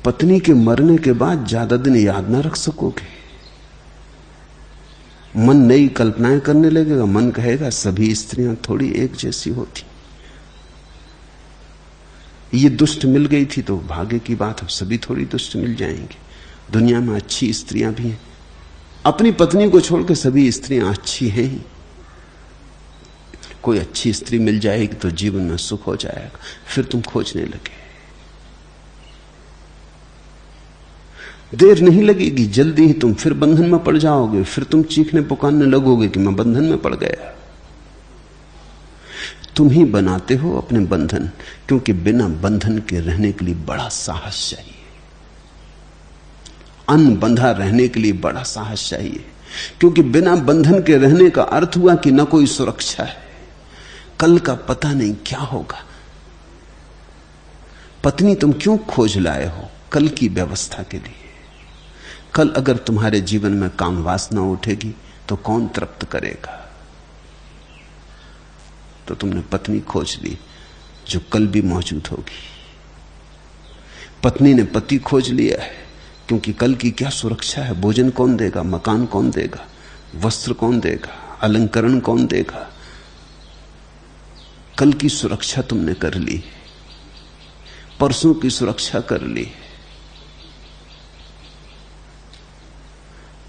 Speaker 1: पत्नी के मरने के बाद ज्यादा दिन याद ना रख सकोगे। मन नई कल्पनाएं करने लगेगा। मन कहेगा सभी स्त्रियां थोड़ी एक जैसी होती, ये दुष्ट मिल गई थी तो भाग्य की बात, अब सभी थोड़ी दुष्ट मिल जाएंगी। दुनिया में अच्छी स्त्रियां भी हैं। अपनी पत्नी को छोड़कर सभी स्त्रियां अच्छी हैं ही। कोई अच्छी स्त्री मिल जाएगी तो जीवन में सुख हो जाएगा। फिर तुम खोजने लगे। देर नहीं लगेगी, जल्दी ही तुम फिर बंधन में पड़ जाओगे। फिर तुम चीखने पुकारने लगोगे कि मैं बंधन में पड़ गया। तुम ही बनाते हो अपने बंधन, क्योंकि बिना बंधन के रहने के लिए बड़ा साहस चाहिए। अनबंधा रहने के लिए बड़ा साहस चाहिए, क्योंकि बिना बंधन के रहने का अर्थ हुआ कि न कोई सुरक्षा है। कल का पता नहीं क्या होगा। पत्नी तुम क्यों खोज लाए हो? कल की व्यवस्था के लिए। कल अगर तुम्हारे जीवन में काम वासना उठेगी तो कौन तृप्त करेगा? तो तुमने पत्नी खोज ली जो कल भी मौजूद होगी। पत्नी ने पति खोज लिया है, क्योंकि कल की क्या सुरक्षा है? भोजन कौन देगा? मकान कौन देगा? वस्त्र कौन देगा? अलंकरण कौन देगा? कल की सुरक्षा तुमने कर ली, परसों की सुरक्षा कर ली।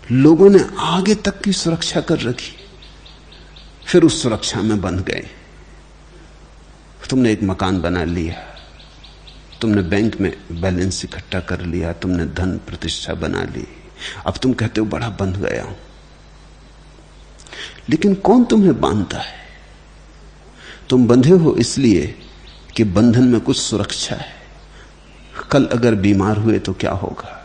Speaker 1: लोगों ने आगे तक की सुरक्षा कर रखी, फिर उस सुरक्षा में बंध गए। तुमने एक मकान बना लिया, तुमने बैंक में बैलेंस इकट्ठा कर लिया, तुमने धन प्रतिष्ठा बना ली। अब तुम कहते हो बड़ा बंध गया हूं। लेकिन कौन तुम्हें बांधता है? तुम बंधे हो इसलिए कि बंधन में कुछ सुरक्षा है। कल अगर बीमार हुए तो क्या होगा?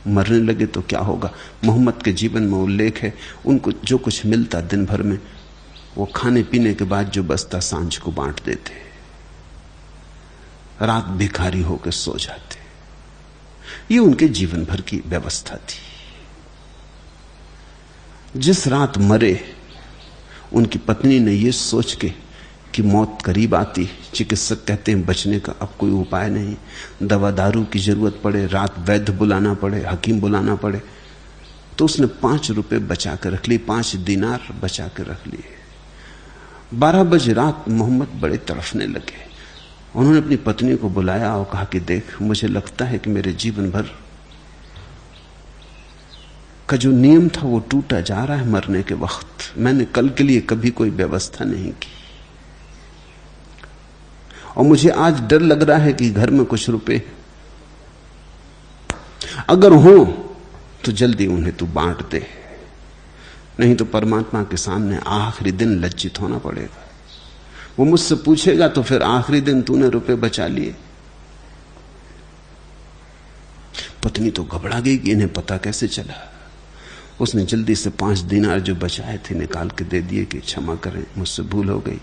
Speaker 1: मरने लगे तो क्या होगा? मोहम्मद के जीवन में उल्लेख है, उनको जो कुछ मिलता दिन भर में, वो खाने पीने के बाद जो बचता सांझ को बांट देते, रात भिखारी होकर सो जाते। ये उनके जीवन भर की व्यवस्था थी। जिस रात मरे, उनकी पत्नी ने यह सोच के कि मौत करीब आती, चिकित्सक कहते हैं बचने का अब कोई उपाय नहीं, दवा दारू की जरूरत पड़े, रात वैद्य बुलाना पड़े, हकीम बुलाना पड़े, तो उसने 5 रुपए बचा कर रख लिए, 5 दिनार बचा कर रख लिए। 12 बजे रात मोहम्मद बड़े तड़फने लगे। उन्होंने अपनी पत्नी को बुलाया और कहा कि देख, मुझे लगता है कि मेरे जीवन भर का जो नियम था वो टूटा जा रहा है। मरने के वक्त मैंने कल के लिए कभी कोई व्यवस्था नहीं की, और मुझे आज डर लग रहा है कि घर में कुछ रुपए अगर हो तो जल्दी उन्हें तू बांट दे, नहीं तो परमात्मा के सामने आखिरी दिन लज्जित होना पड़ेगा। वो मुझसे पूछेगा तो फिर आखिरी दिन तूने रुपए बचा लिए। पत्नी तो घबरा गई कि इन्हें पता कैसे चला। उसने जल्दी से 5 दिनार जो बचाए थे निकाल के दे दिए कि क्षमा करें, मुझसे भूल हो गई।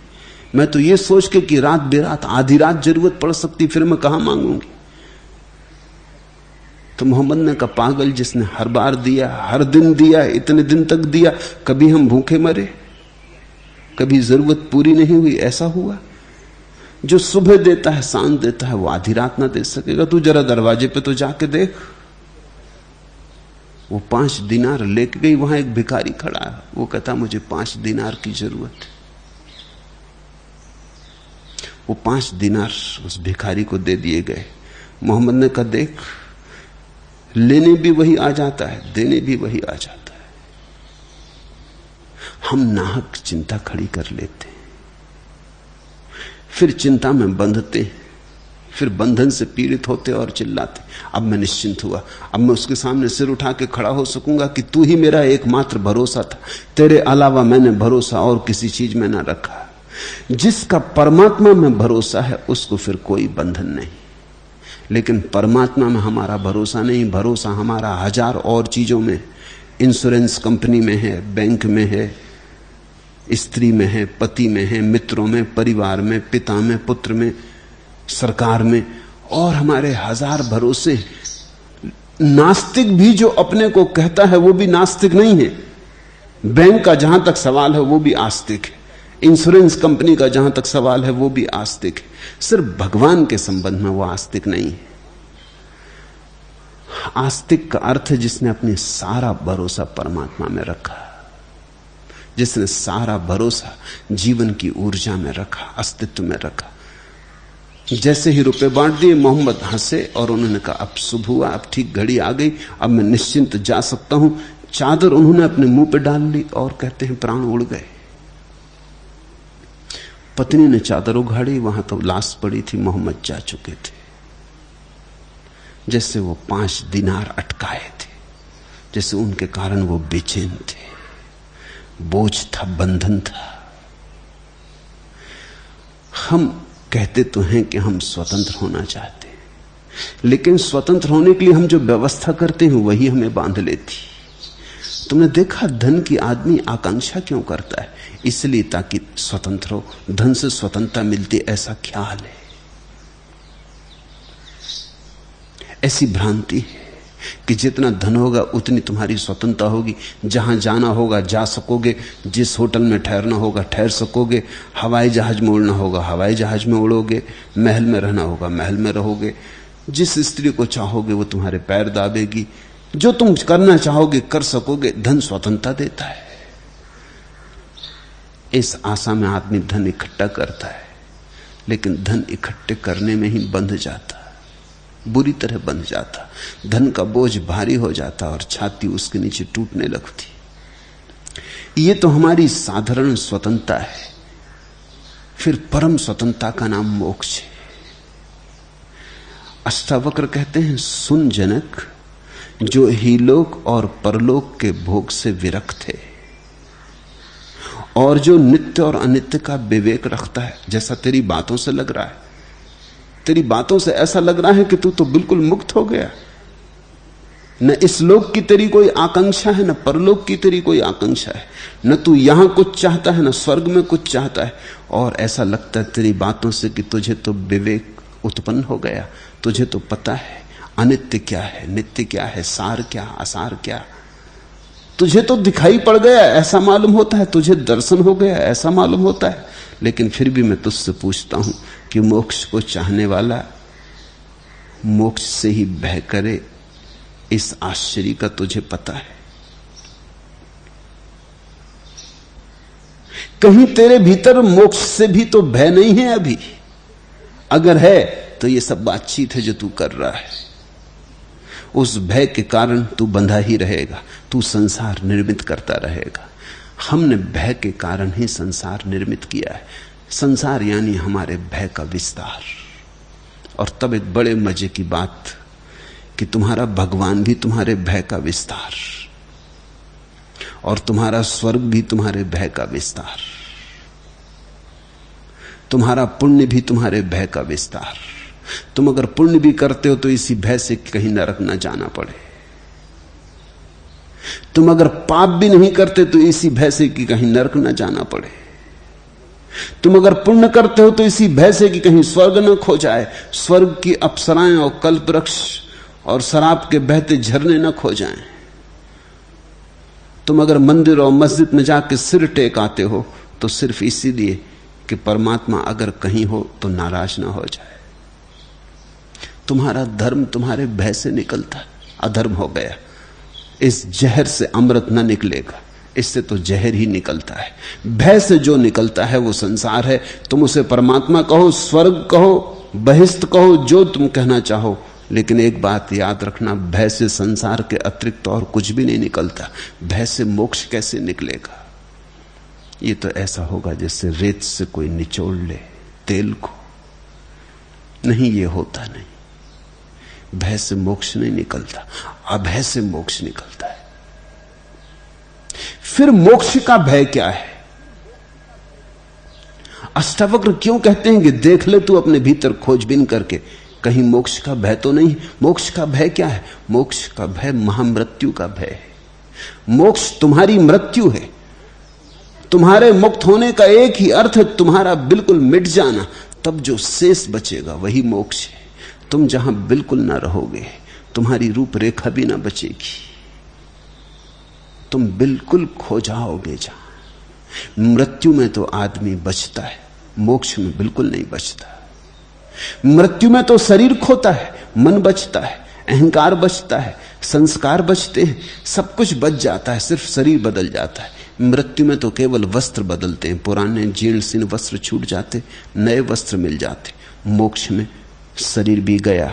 Speaker 1: मैं तो ये सोच के कि रात बेरात आधी रात जरूरत पड़ सकती, फिर मैं कहां मांगूंगी। तो मोहम्मद ने कहा पागल, जिसने हर बार दिया, हर दिन दिया, इतने दिन तक दिया, कभी हम भूखे मरे, कभी जरूरत पूरी नहीं हुई, ऐसा हुआ? जो सुबह देता है, सांझ देता है, वो आधी रात ना दे सकेगा? तू जरा दरवाजे पे तो जाके देख। वो 5 दिनार लेके गई, वहां एक भिखारी खड़ा है, वो कहता मुझे 5 दिनार की जरूरत है। वो 5 दिनार उस भिखारी को दे दिए गए। मोहम्मद ने कहा देख, लेने भी वही आ जाता है, देने भी वही आ जाता है। हम नाहक चिंता खड़ी कर लेते, फिर चिंता में बंधते, फिर बंधन से पीड़ित होते और चिल्लाते। अब मैं निश्चिंत हुआ, अब मैं उसके सामने सिर उठा के खड़ा हो सकूंगा कि तू ही मेरा एकमात्र भरोसा था, तेरे अलावा मैंने भरोसा और किसी चीज में ना रखा। जिसका परमात्मा में भरोसा है उसको फिर कोई बंधन नहीं। लेकिन परमात्मा में हमारा भरोसा नहीं, भरोसा हमारा 1000 और चीजों में, इंश्योरेंस कंपनी में है, बैंक में है, स्त्री में है, पति में है, मित्रों में, परिवार में, पिता में, पुत्र में, सरकार में, और हमारे 1000 भरोसे। नास्तिक भी जो अपने को कहता है वो भी नास्तिक नहीं है। बैंक का जहां तक सवाल है वो भी आस्तिक है, इंश्योरेंस कंपनी का जहां तक सवाल है वो भी आस्तिक है। सिर्फ भगवान के संबंध में वो आस्तिक नहीं है। आस्तिक का अर्थ है जिसने अपनी सारा भरोसा परमात्मा में रखा, जिसने सारा भरोसा जीवन की ऊर्जा में रखा, अस्तित्व में रखा। जैसे ही रुपए बांट दिए, मोहम्मद हंसे और उन्होंने कहा अब शुभ हुआ, अब ठीक घड़ी आ गई, अब मैं निश्चिंत जा सकता हूं। चादर उन्होंने अपने मुंह पे डाल ली और कहते हैं प्राण उड़ गए। पत्नी ने चादर उघाड़ी, वहां तो लाश पड़ी थी, मोहम्मद जा चुके थे। जैसे वो 5 दिनार अटकाए थे, जैसे उनके कारण वो बेचैन थे, बोझ था, बंधन था। हम कहते तो हैं कि हम स्वतंत्र होना चाहते हैं, लेकिन स्वतंत्र होने के लिए हम जो व्यवस्था करते हैं वही हमें बांध लेती। तुमने देखा धन की आदमी आकांक्षा क्यों करता है? इसलिए ताकि स्वतंत्र हो, धन से स्वतंत्रता मिलती, ऐसा ख्याल है, ऐसी भ्रांति है कि जितना धन होगा उतनी तुम्हारी स्वतंत्रता होगी। जहां जाना होगा जा सकोगे, जिस होटल में ठहरना होगा ठहर सकोगे, हवाई जहाज में उड़ना होगा हवाई जहाज में उड़ोगे, महल में रहना होगा महल में रहोगे, जिस स्त्री को चाहोगे वो तुम्हारे पैर दाबेगी, जो तुम करना चाहोगे कर सकोगे। धन स्वतंत्रता देता है। इस आशा में आदमी धन इकट्ठा करता है, लेकिन धन इकट्ठे करने में ही बंध जाता, बुरी तरह बंध जाता। धन का बोझ भारी हो जाता और छाती उसके नीचे टूटने लगती। ये तो हमारी साधारण स्वतंत्रता है। फिर परम स्वतंत्रता का नाम मोक्ष है। अष्टावक्र कहते हैं, सुन जनक, जो हीलोक और परलोक के भोग से विरक्त है और जो नित्य और अनित्य का विवेक रखता है। जैसा तेरी बातों से लग रहा है, तेरी बातों से ऐसा लग रहा है कि तू तो बिल्कुल मुक्त हो गया। न इस लोक की तेरी कोई आकांक्षा है, न परलोक की तेरी कोई आकांक्षा है, न तू यहां कुछ चाहता है, न स्वर्ग में कुछ चाहता है। और ऐसा लगता है तेरी बातों से कि तुझे तो विवेक उत्पन्न हो गया, तुझे तो पता है अनित्य क्या है, नित्य क्या है, सार क्या, असार क्या। तुझे तो दिखाई पड़ गया ऐसा मालूम होता है, तुझे दर्शन हो गया ऐसा मालूम होता है। लेकिन फिर भी मैं तुझसे पूछता हूं कि मोक्ष को चाहने वाला मोक्ष से ही भय करे, इस आश्चर्य का तुझे पता है? कहीं तेरे भीतर मोक्ष से भी तो भय नहीं है अभी। अगर है तो ये सब बातचीत है जो तू कर रहा है। उस भय के कारण तू बंधा ही रहेगा, तू संसार निर्मित करता रहेगा। हमने भय के कारण ही संसार निर्मित किया है। संसार यानी हमारे भय का विस्तार। और तब एक बड़े मजे की बात कि तुम्हारा भगवान भी तुम्हारे भय का विस्तार, और तुम्हारा स्वर्ग भी तुम्हारे भय का विस्तार, तुम्हारा पुण्य भी तुम्हारे भय का विस्तार। तुम अगर पुण्य भी करते हो तो इसी भय से कहीं नरक न जाना पड़े। तुम अगर पाप भी नहीं करते तो इसी भय से कि कहीं नरक न जाना पड़े। तुम अगर पुण्य करते हो तो इसी भय से कि कहीं स्वर्ग न खो जाए, स्वर्ग की अप्सराएं और कल्पवृक्ष और शराब के बहते झरने न खो जाएं। तुम अगर मंदिर और मस्जिद में जाके सिर टेक आते हो तो सिर्फ इसीलिए कि परमात्मा अगर कहीं हो तो नाराज ना हो जाए। तुम्हारा धर्म तुम्हारे भय से निकलता, अधर्म हो गया। इस जहर से अमृत न निकलेगा, इससे तो जहर ही निकलता है। भय से जो निकलता है वो संसार है। तुम उसे परमात्मा कहो, स्वर्ग कहो, बहिष्ठ कहो, जो तुम कहना चाहो, लेकिन एक बात याद रखना, भय से संसार के अतिरिक्त और कुछ भी नहीं निकलता। भय से मोक्ष कैसे निकलेगा? ये तो ऐसा होगा जैसे रेत से कोई निचोड़ ले तेल को। नहीं, ये होता नहीं। भय से मोक्ष नहीं निकलता, अभय से मोक्ष निकलता है। फिर मोक्ष का भय क्या है? अष्टावक्र क्यों कहते हैं कि देख ले तू अपने भीतर खोजबीन करके, कहीं मोक्ष का भय तो नहीं। मोक्ष का भय क्या है? मोक्ष का भय महामृत्यु का भय है। मोक्ष तुम्हारी मृत्यु है। तुम्हारे मुक्त होने का एक ही अर्थ है तुम्हारा बिल्कुल मिट जाना। तब जो शेष बचेगा वही मोक्ष है। तुम जहां बिल्कुल ना रहोगे तुम्हारी रूपरेखा भी ना बचेगी, तुम बिल्कुल खो जाओगे। जहां मृत्यु में तो आदमी बचता है, मोक्ष में बिल्कुल नहीं बचता। मृत्यु में तो शरीर खोता है, मन बचता है, अहंकार बचता है, संस्कार बचते हैं, सब कुछ बच जाता है, सिर्फ शरीर बदल जाता है। मृत्यु में तो केवल वस्त्र बदलते हैं, पुराने जीर्ण शीर्ण वस्त्र छूट जाते, नए वस्त्र मिल जाते। मोक्ष में शरीर भी गया,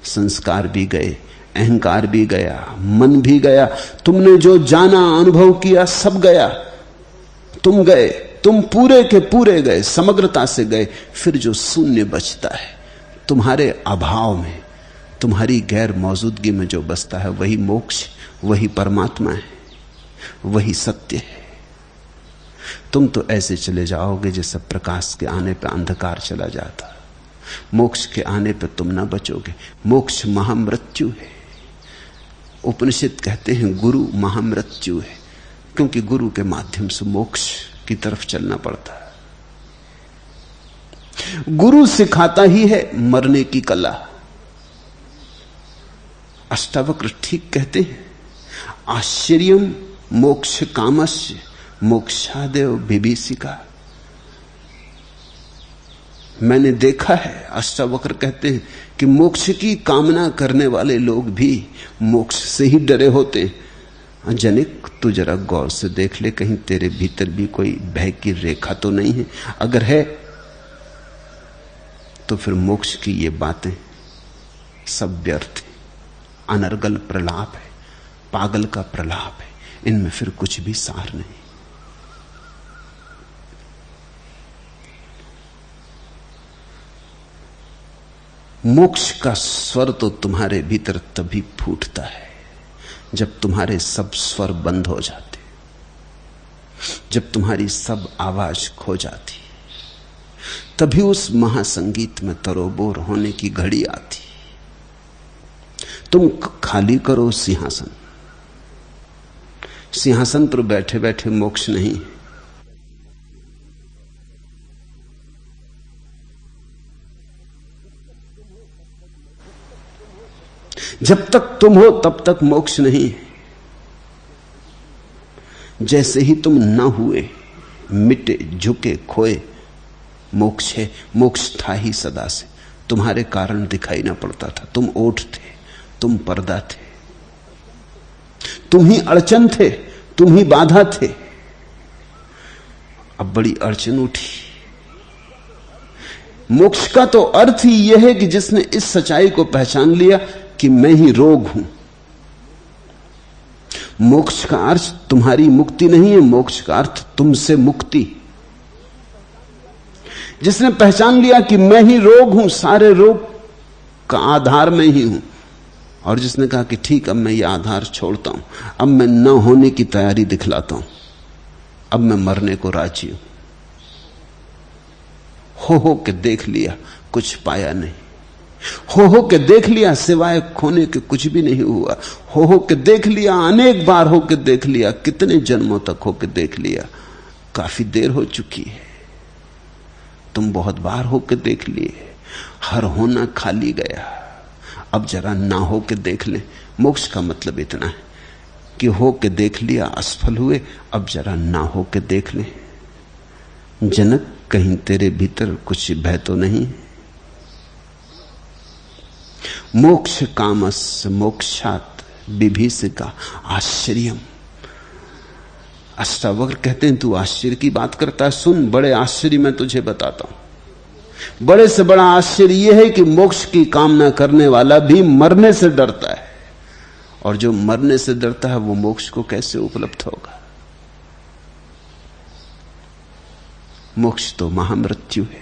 Speaker 1: संस्कार भी गए, अहंकार भी गया, मन भी गया, तुमने जो जाना अनुभव किया सब गया, तुम गए, तुम पूरे के पूरे गए, समग्रता से गए। फिर जो शून्य बचता है तुम्हारे अभाव में, तुम्हारी गैर मौजूदगी में जो बचता है, वही मोक्ष, वही परमात्मा है, वही सत्य है। तुम तो ऐसे चले जाओगे जैसे प्रकाश के आने पर अंधकार चला जाता। मोक्ष के आने पर तुम ना बचोगे। मोक्ष महामृत्यु है। उपनिषद कहते हैं गुरु महामृत्यु है, क्योंकि गुरु के माध्यम से मोक्ष की तरफ चलना पड़ता है। गुरु सिखाता ही है मरने की कला। अष्टावक्र ठीक कहते हैं, आश्चर्यम मोक्ष कामस्य मोक्षादेव विभीषिका। मैंने देखा है, अष्टावक्र कहते हैं कि मोक्ष की कामना करने वाले लोग भी मोक्ष से ही डरे होते हैं। जनिक, तू जरा गौर से देख ले, कहीं तेरे भीतर भी कोई भय की रेखा तो नहीं है। अगर है तो फिर मोक्ष की ये बातें सब व्यर्थ है, अनर्गल प्रलाप है, पागल का प्रलाप है, इनमें फिर कुछ भी सार नहीं। मोक्ष का स्वर तो तुम्हारे भीतर तभी फूटता है जब तुम्हारे सब स्वर बंद हो जाते, जब तुम्हारी सब आवाज खो जाती, तभी उस महासंगीत में तरोबोर होने की घड़ी आती। तुम खाली करो सिंहासन, सिंहासन पर बैठे बैठे मोक्ष नहीं। जब तक तुम हो तब तक मोक्ष नहीं। जैसे ही तुम न हुए, मिटे, झुके, खोए, मोक्ष है। मोक्ष था ही सदा से, तुम्हारे कारण दिखाई ना पड़ता था। तुम ओठ थे, तुम पर्दा थे, तुम ही अड़चन थे, तुम ही बाधा थे। अब बड़ी अड़चन उठी। मोक्ष का तो अर्थ ही यह है कि जिसने इस सच्चाई को पहचान लिया कि मैं ही रोग हूं। मोक्ष का अर्थ तुम्हारी मुक्ति नहीं है, मोक्ष का अर्थ तुमसे मुक्ति। जिसने पहचान लिया कि मैं ही रोग हूं, सारे रोग का आधार मैं ही हूं, और जिसने कहा कि ठीक, अब मैं ये आधार छोड़ता हूं, अब मैं न होने की तैयारी दिखलाता हूं, अब मैं मरने को राजी हूं। हो के देख लिया, कुछ पाया नहीं। हो के देख लिया, सिवाय खोने के कुछ भी नहीं हुआ। हो के देख लिया, अनेक बार हो के देख लिया, कितने जन्मों तक हो के देख लिया। काफी देर हो चुकी है, तुम बहुत बार हो के देख लिए। हर होना खाली गया, अब जरा ना हो के देख ले। मोक्ष का मतलब इतना है कि हो के देख लिया, असफल हुए, अब जरा ना हो के देख ले। जनक, कहीं तेरे भीतर कुछ भय तो नहीं? मोक्ष कामस्य मोक्षात विभीषिका आश्चर्यम। अष्टावक्र कहते हैं, तू आश्चर्य की बात करता है, सुन, बड़े आश्चर्य मैं तुझे बताता हूं। बड़े से बड़ा आश्चर्य यह है कि मोक्ष की कामना करने वाला भी मरने से डरता है, और जो मरने से डरता है वो मोक्ष को कैसे उपलब्ध होगा? मोक्ष तो महामृत्यु है।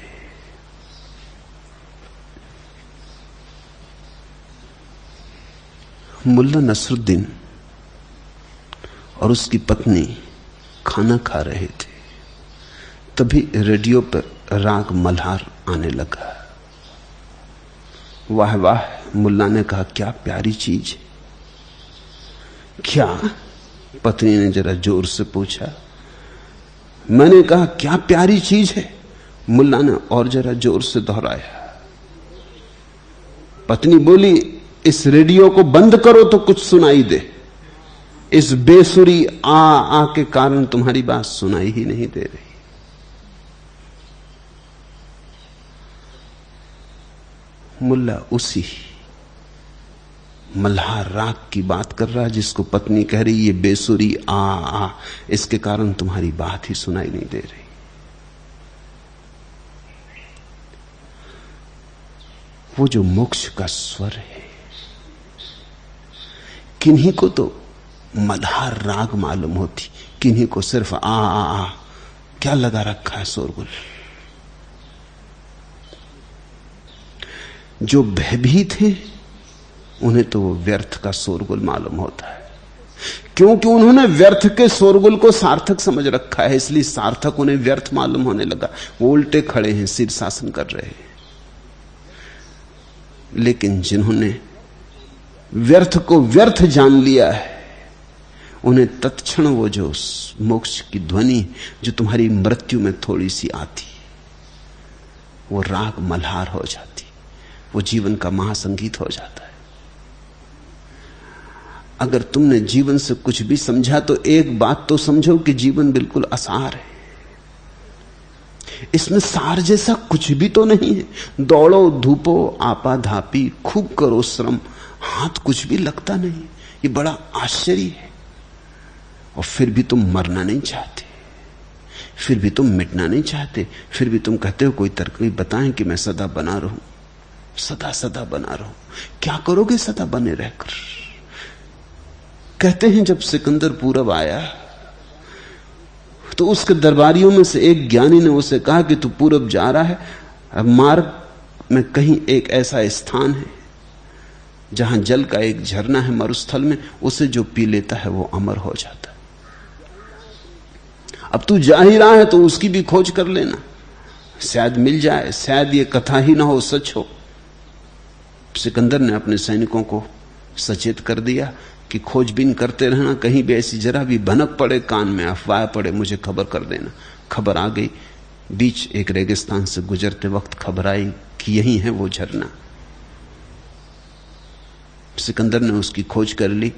Speaker 1: मुल्ला नसरुद्दीन और उसकी पत्नी खाना खा रहे थे, तभी रेडियो पर राग मल्हार आने लगा। वाह वाह, मुल्ला ने कहा, क्या प्यारी चीज। क्या? पत्नी ने जरा जोर से पूछा। मैंने कहा, क्या प्यारी चीज है? मुल्ला ने और जरा जोर से दोहराया। पत्नी बोली, इस रेडियो को बंद करो तो कुछ सुनाई दे। इस बेसुरी आ के कारण तुम्हारी बात सुनाई ही नहीं दे रही। मुल्ला उसी मल्हार राग की बात कर रहा है जिसको पत्नी कह रही ये बेसुरी आ इसके कारण तुम्हारी बात ही सुनाई नहीं दे रही। वो जो मोक्ष का स्वर है, किन्हीं को तो मल्हार राग मालूम होती, किन्हीं को सिर्फ आ क्या लगा रखा है शोरगुल। जो भयभीत हैं उन्हें तो वो व्यर्थ का शोरगुल मालूम होता है, क्योंकि उन्होंने व्यर्थ के शोरगुल को सार्थक समझ रखा है, इसलिए सार्थक उन्हें व्यर्थ मालूम होने लगा। वो उल्टे खड़े हैं, शीर्षासन कर रहे हैं। लेकिन जिन्होंने व्यर्थ को व्यर्थ जान लिया है, उन्हें तत्क्षण वो जो मोक्ष की ध्वनि जो तुम्हारी मृत्यु में थोड़ी सी आती, वो राग मल्हार हो जाती, वो जीवन का महासंगीत हो जाता है। अगर तुमने जीवन से कुछ भी समझा तो एक बात तो समझो कि जीवन बिल्कुल असार है। इसमें सार जैसा कुछ भी तो नहीं है। दौड़ो धूपो आपाधापी खूब करो श्रम, हाथ कुछ भी लगता नहीं। ये बड़ा आश्चर्य है। और फिर भी तुम मरना नहीं चाहते, फिर भी तुम मिटना नहीं चाहते, फिर भी तुम कहते हो कोई तरकीब बताएं कि मैं सदा बना रहूं, सदा सदा बना रहूं। क्या करोगे सदा बने रहकर? कहते हैं जब सिकंदर पूरब आया तो उसके दरबारियों में से एक ज्ञानी ने उसे कहा कि तू पूरब जा रहा है, अब मार्ग में कहीं एक ऐसा स्थान है जहां जल का एक झरना है मरुस्थल में, उसे जो पी लेता है वो अमर हो जाता है। अब तू जा ही रहा है तो उसकी भी खोज कर लेना, शायद मिल जाए, शायद ये कथा ही ना हो, सच हो। सिकंदर ने अपने सैनिकों को सचेत कर दिया कि खोजबीन करते रहना, कहीं भी ऐसी जरा भी भनक पड़े, कान में अफवाह पड़े, मुझे खबर कर देना। खबर आ गई, बीच एक रेगिस्तान से गुजरते वक्त खबर आई कि यही है वो झरना। सिकंदर ने उसकी खोज कर ली।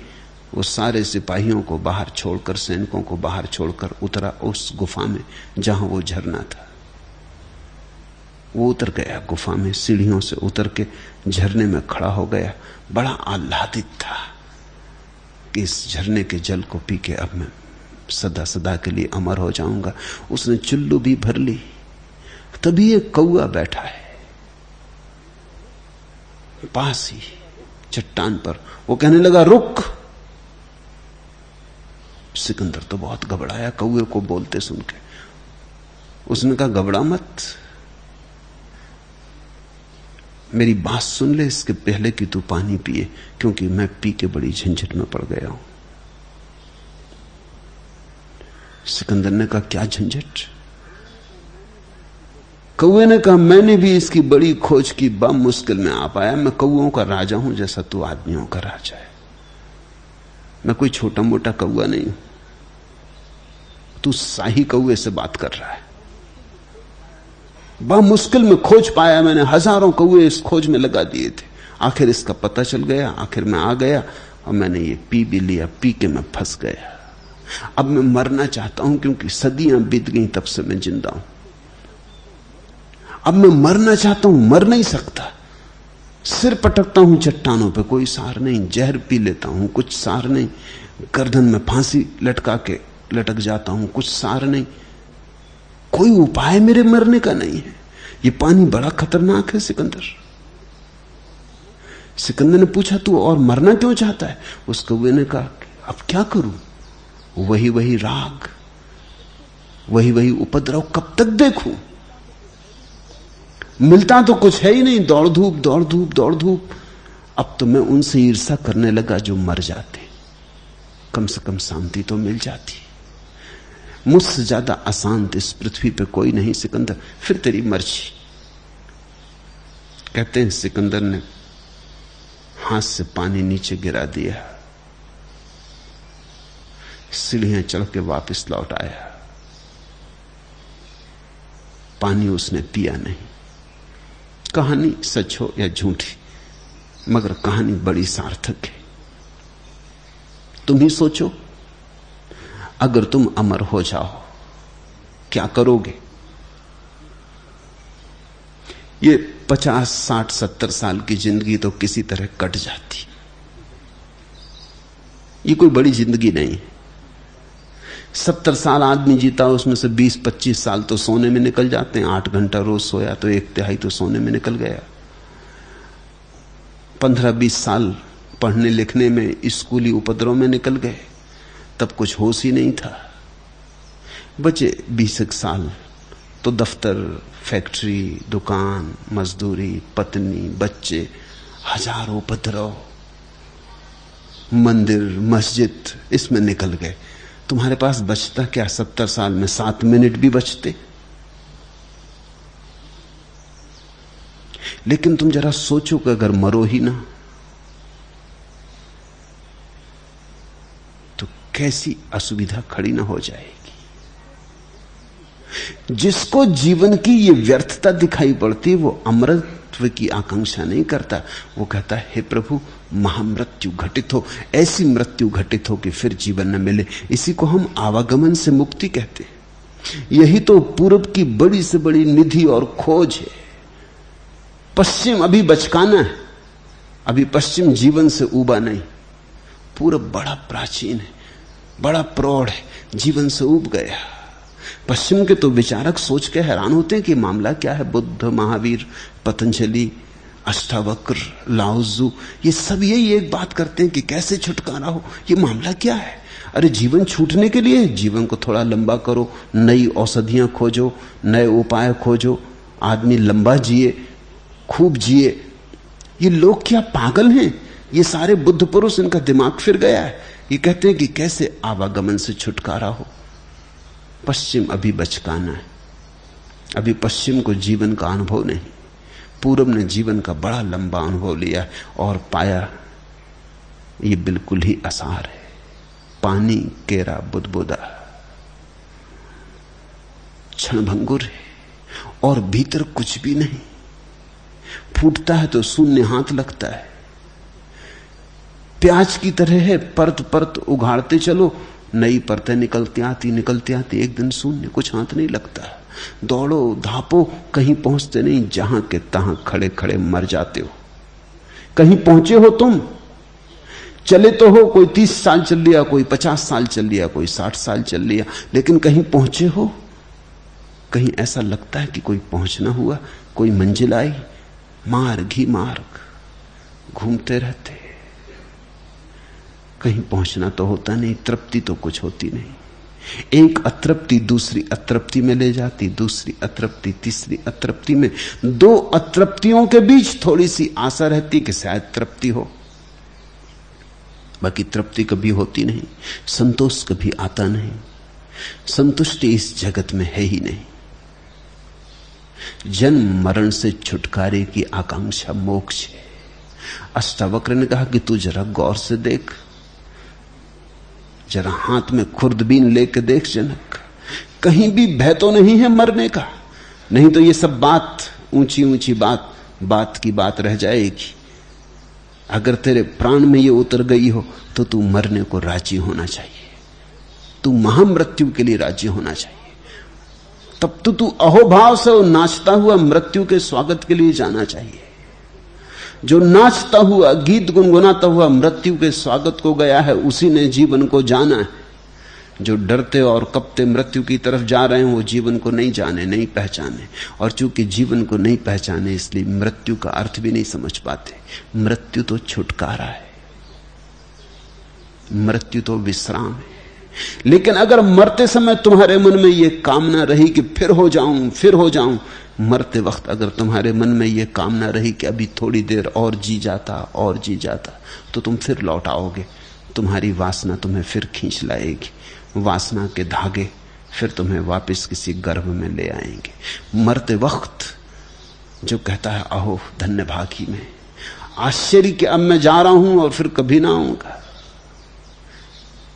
Speaker 1: वो सारे सिपाहियों को बाहर छोड़कर, सैनिकों को बाहर छोड़कर उतरा उस गुफा में जहां वो झरना था। वो उतर गया गुफा में, सीढ़ियों से उतर के झरने में खड़ा हो गया। बड़ा आह्लादित था कि इस झरने के जल को पी के अब मैं सदा सदा के लिए अमर हो जाऊंगा। उसने चुल्लू भी भर ली। तभी एक कौआ बैठा है पास ही चट्टान पर। वो कहने लगा रुक। सिकंदर तो बहुत घबराया कौए को बोलते सुन के। उसने कहा घबरा मत, मेरी बात सुन ले इसके पहले कि तू पानी पिए, क्योंकि मैं पी के बड़ी झंझट में पड़ गया हूं। सिकंदर ने कहा क्या झंझट? कौए ने कहा मैंने भी इसकी बड़ी खोज की, बड़ा मुश्किल में आ पाया। मैं कौओं का राजा हूं जैसा तू आदमियों का राजा है। मैं कोई छोटा मोटा कौआ नहीं हूं। तू शाही कौए से बात कर रहा है। बड़ा मुश्किल में खोज पाया मैंने, हजारों कौए इस खोज में लगा दिए थे। आखिर इसका पता चल गया, आखिर मैं आ गया और मैंने ये पी भी लिया। पी के मैं फंस गया। अब मैं मरना चाहता हूं क्योंकि सदियां बीत गई तब से मैं जिंदा हूं। अब मैं मरना चाहता हूं, मर नहीं सकता। सिर पटकता हूं चट्टानों पे, कोई सार नहीं। जहर पी लेता हूं, कुछ सार नहीं। गर्दन में फांसी लटका के लटक जाता हूं, कुछ सार नहीं। कोई उपाय मेरे मरने का नहीं है। ये पानी बड़ा खतरनाक है सिकंदर। सिकंदर ने पूछा तू और मरना क्यों चाहता है? उस कौवे ने कहा अब क्या करूं, वही वही राग, वही वही उपद्रव कब तक देखूं? मिलता तो कुछ है ही नहीं, दौड़ धूप दौड़ धूप दौड़ धूप। अब तो मैं उनसे ईर्ष्या करने लगा जो मर जाते, कम से कम शांति तो मिल जाती। मुझसे ज्यादा अशांत इस पृथ्वी पे कोई नहीं सिकंदर, फिर तेरी मर्जी। कहते हैं सिकंदर ने हाथ से पानी नीचे गिरा दिया, सीढ़ियां चढ़ के वापस लौट आया। पानी उसने पिया नहीं। कहानी सच हो या झूठी, मगर कहानी बड़ी सार्थक है। तुम ही सोचो, अगर तुम अमर हो जाओ क्या करोगे? ये 50, 60, 70 साल की जिंदगी तो किसी तरह कट जाती। ये कोई बड़ी जिंदगी नहीं है। 70 साल आदमी जीता, उसमें से 20-25 साल तो सोने में निकल जाते हैं। 8 घंटा रोज सोया तो 1/3 तो सोने में निकल गया। 15-20 साल पढ़ने लिखने में, स्कूली उपद्रव में निकल गए, तब कुछ होश ही नहीं था। बचे 20 साल तो दफ्तर, फैक्ट्री, दुकान, मजदूरी, पत्नी, बच्चे, हजारों उपद्रव, मंदिर, मस्जिद, इसमें निकल गए। तुम्हारे पास बचता क्या? 70 साल में 7 मिनट भी बचते। लेकिन तुम जरा सोचो कि अगर मरो ही ना तो कैसी असुविधा खड़ी ना हो जाएगी। जिसको जीवन की ये व्यर्थता दिखाई पड़ती, वो अमरत्व की आकांक्षा नहीं करता। वो कहता है, हे प्रभु, महामृत्यु घटित हो, ऐसी मृत्यु घटित हो कि फिर जीवन न मिले। इसी को हम आवागमन से मुक्ति कहते हैं। यही तो पूरब की बड़ी से बड़ी निधि और खोज है। पश्चिम अभी बचकाना है, अभी पश्चिम जीवन से उबा नहीं। पूरब बड़ा प्राचीन है, बड़ा प्रौढ़ है, जीवन से उब गया। पश्चिम के तो विचारक सोच के हैरान होते हैं कि मामला क्या है। बुद्ध, महावीर, पतंजलि, अष्टावक्र, लाओजू, ये सब यही एक बात करते हैं कि कैसे छुटकारा हो। ये मामला क्या है? अरे जीवन छूटने के लिए, जीवन को थोड़ा लंबा करो, नई औषधियां खोजो, नए उपाय खोजो, आदमी लंबा जिए, खूब जिए। ये लोग क्या पागल हैं? ये सारे बुद्ध पुरुष, इनका दिमाग फिर गया है। ये कहते हैं कि कैसे आवागमन से छुटकारा हो। पश्चिम अभी बचकाना है, अभी पश्चिम को जीवन का अनुभव नहीं। पूरब ने जीवन का बड़ा लंबा अनुभव लिया और पाया ये बिल्कुल ही असार है। पानी केरा बुदबुदा, क्षणभंगुर है और भीतर कुछ भी नहीं। फूटता है तो शून्य हाथ लगता है। प्याज की तरह है, परत परत उघाड़ते चलो, नई परतें निकलती आती, एक दिन शून्य, कुछ हाथ नहीं लगता। दौड़ो धापो, कहीं पहुंचते नहीं, जहां के तहां खड़े खड़े मर जाते हो। कहीं पहुंचे हो तुम? चले तो हो, कोई 30 साल चल लिया, कोई 50 साल चल लिया, कोई 60 साल चल लिया, लेकिन कहीं पहुंचे हो? कहीं ऐसा लगता है कि कोई पहुंचना हुआ, कोई मंजिल आई? मार्ग ही मार्ग, घूमते रहते, कहीं पहुंचना तो होता नहीं, तृप्ति तो कुछ होती नहीं। एक अतृप्ति दूसरी अतृप्ति में ले जाती, दूसरी अतृप्ति तीसरी अतृप्ति में। 2 अतृप्तियों के बीच थोड़ी सी आशा रहती कि शायद तृप्ति हो, बाकी तृप्ति कभी होती नहीं, संतोष कभी आता नहीं। संतुष्टि इस जगत में है ही नहीं। जन्म मरण से छुटकारे की आकांक्षा मोक्ष है। अष्टावक्र ने कहा कि तू जरा गौर से देख, जरा हाथ में खुर्दबीन लेके देख जनक, कहीं भी भय तो नहीं है मरने का। नहीं तो ये सब बात, ऊंची ऊंची बात की बात रह जाएगी। अगर तेरे प्राण में ये उतर गई हो तो तू मरने को राजी होना चाहिए, तू महामृत्यु के लिए राजी होना चाहिए। तब तो तू अहोभाव से नाचता हुआ मृत्यु के स्वागत के लिए जाना चाहिए। जो नाचता हुआ, गीत गुनगुनाता हुआ मृत्यु के स्वागत को गया है, उसी ने जीवन को जाना है। जो डरते और कपते मृत्यु की तरफ जा रहे हैं, वो जीवन को नहीं जाने, नहीं पहचाने। और चूंकि जीवन को नहीं पहचाने, इसलिए मृत्यु का अर्थ भी नहीं समझ पाते। मृत्यु तो छुटकारा है, मृत्यु तो विश्राम है। लेकिन अगर मरते समय तुम्हारे मन में यह कामना रही कि फिर हो जाऊं, मरते वक्त अगर तुम्हारे मन में यह कामना रही कि अभी थोड़ी देर और जी जाता, तो तुम फिर लौट आओगे। तुम्हारी वासना तुम्हें फिर खींच लाएगी, वासना के धागे फिर तुम्हें वापस किसी गर्भ में ले आएंगे। मरते वक्त जो कहता है अहो धन्य भागी में, आश्चर्य कि अब मैं जा रहा हूं और फिर कभी ना आऊंगा।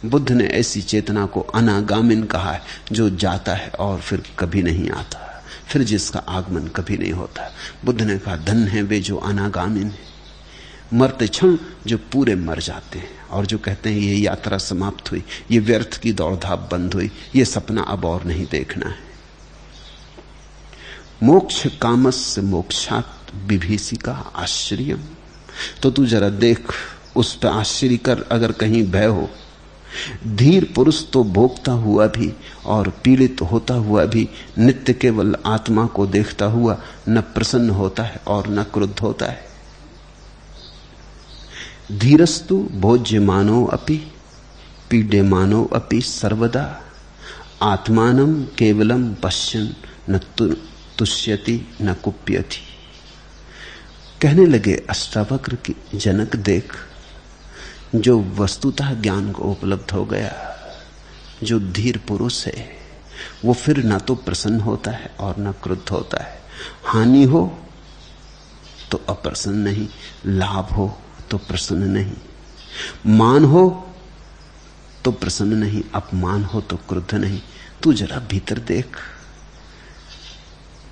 Speaker 1: बुद्ध ने ऐसी चेतना को अनागामिन कहा है, जो जाता है और फिर कभी नहीं आता, फिर जिसका आगमन कभी नहीं होता। बुद्ध ने कहा धन्य है वे जो अनागामिन है, मरते क्षण जो पूरे मर जाते हैं और जो कहते हैं ये यात्रा समाप्त हुई, ये व्यर्थ की दौड़धाप बंद हुई, ये सपना अब और नहीं देखना है। मोक्ष कामस्य मोक्षात् विभीषिका आश्चर्यम। तो तू जरा देख, उस पर आश्चर्य कर अगर कहीं भय हो। धीर पुरुष तो भोगता हुआ भी और पीड़ित होता हुआ भी नित्य केवल आत्मा को देखता हुआ न प्रसन्न होता है और न क्रुद्ध होता है। धीरस्तु भोज्यमानो अपि पीड्यमानो अपि सर्वदा आत्मानं केवलम पश्यन् न तुष्यति न कुप्यति। कहने लगे अष्टावक्र की जनक देख, जो वस्तुतः ज्ञान को उपलब्ध हो गया, जो धीर पुरुष है, वो फिर ना तो प्रसन्न होता है और ना क्रुद्ध होता है। हानि हो तो अप्रसन्न नहीं, लाभ हो तो प्रसन्न नहीं, मान हो तो प्रसन्न नहीं, अपमान हो तो क्रुद्ध नहीं। तू जरा भीतर देख,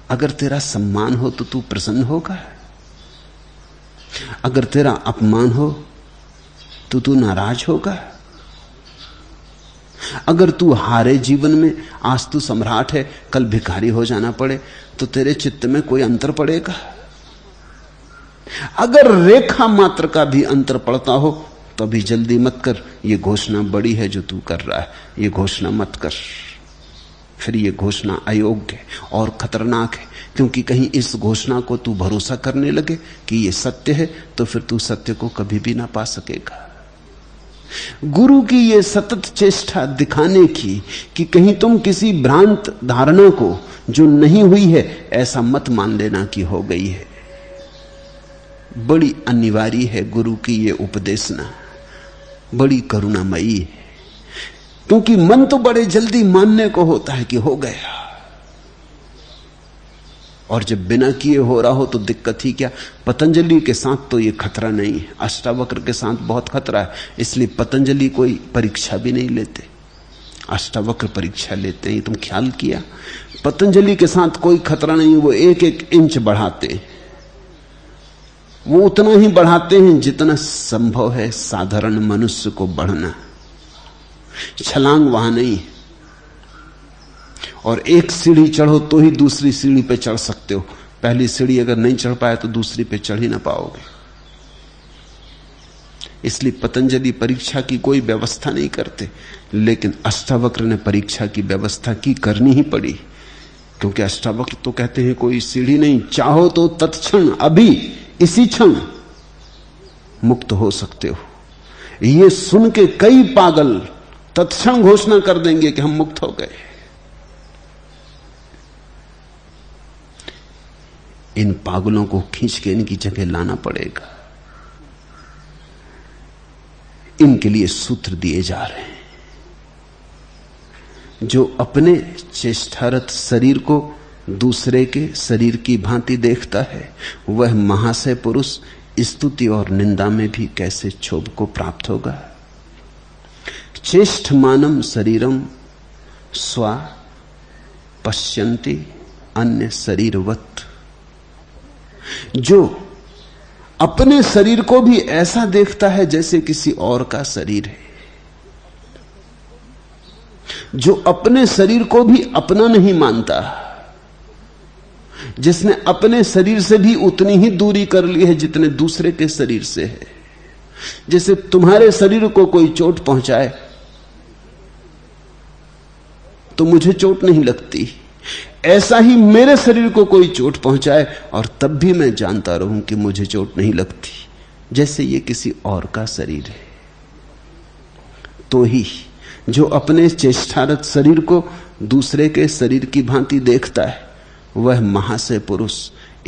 Speaker 1: अगर तेरा सम्मान हो तो तू प्रसन्न होगा, अगर तेरा अपमान हो तो तू नाराज होगा, अगर तू हारे जीवन में, आज तू सम्राट है कल भिखारी हो जाना पड़े, तो तेरे चित्त में कोई अंतर पड़ेगा? अगर रेखा मात्र का भी अंतर पड़ता हो तो अभी जल्दी मत कर, ये घोषणा बड़ी है जो तू कर रहा है, ये घोषणा मत कर। फिर ये घोषणा अयोग्य और खतरनाक है, क्योंकि कहीं इस घोषणा को तू भरोसा करने लगे कि ये सत्य है तो फिर तू सत्य को कभी भी ना पा सकेगा। गुरु की ये सतत चेष्टा दिखाने की कि कहीं तुम किसी भ्रांत धारणा को जो नहीं हुई है ऐसा मत मान लेना कि हो गई है, बड़ी अनिवार्य है। गुरु की ये उपदेशना बड़ी करुणामयी है, क्योंकि मन तो बड़े जल्दी मानने को होता है कि हो गया, और जब बिना किए हो रहा हो तो दिक्कत ही क्या। पतंजलि के साथ तो ये खतरा नहीं है, अष्टावक्र के साथ बहुत खतरा है, इसलिए पतंजलि कोई परीक्षा भी नहीं लेते, अष्टावक्र परीक्षा लेते हैं। तुम ख्याल किया, पतंजलि के साथ कोई खतरा नहीं, वो एक एक इंच बढ़ाते हैं, वो उतना ही बढ़ाते हैं जितना संभव है साधारण मनुष्य को बढ़ना। छलांग वहां नहीं, और एक सीढ़ी चढ़ो तो ही दूसरी सीढ़ी पे चढ़ सकते हो, पहली सीढ़ी अगर नहीं चढ़ पाए तो दूसरी पे चढ़ ही ना पाओगे। इसलिए पतंजलि परीक्षा की कोई व्यवस्था नहीं करते, लेकिन अष्टावक्र ने परीक्षा की व्यवस्था की, करनी ही पड़ी, क्योंकि अष्टावक्र तो कहते हैं कोई सीढ़ी नहीं, चाहो तो तत्क्षण अभी इसी क्षण मुक्त हो सकते हो। ये सुन के कई पागल तत्क्षण घोषणा कर देंगे कि हम मुक्त हो गए। इन पागलों को खींच के इनकी जगह लाना पड़ेगा। इनके लिए सूत्र दिए जा रहे हैं। जो अपने चेष्टारत शरीर को दूसरे के शरीर की भांति देखता है, वह महाशय पुरुष स्तुति और निंदा में भी कैसे क्षोभ को प्राप्त होगा। चेष्टमानम शरीरम स्वा पश्यन्ति अन्य शरीरवत्। जो अपने शरीर को भी ऐसा देखता है जैसे किसी और का शरीर है, जो अपने शरीर को भी अपना नहीं मानता, जिसने अपने शरीर से भी उतनी ही दूरी कर ली है जितने दूसरे के शरीर से है। जैसे तुम्हारे शरीर को कोई चोट पहुंचाए तो मुझे चोट नहीं लगती, ऐसा ही मेरे शरीर को कोई चोट पहुंचाए और तब भी मैं जानता रहूं कि मुझे चोट नहीं लगती, जैसे ये किसी और का शरीर है। तो ही जो अपने चेष्टारत शरीर को दूसरे के शरीर की भांति देखता है, वह महाशय पुरुष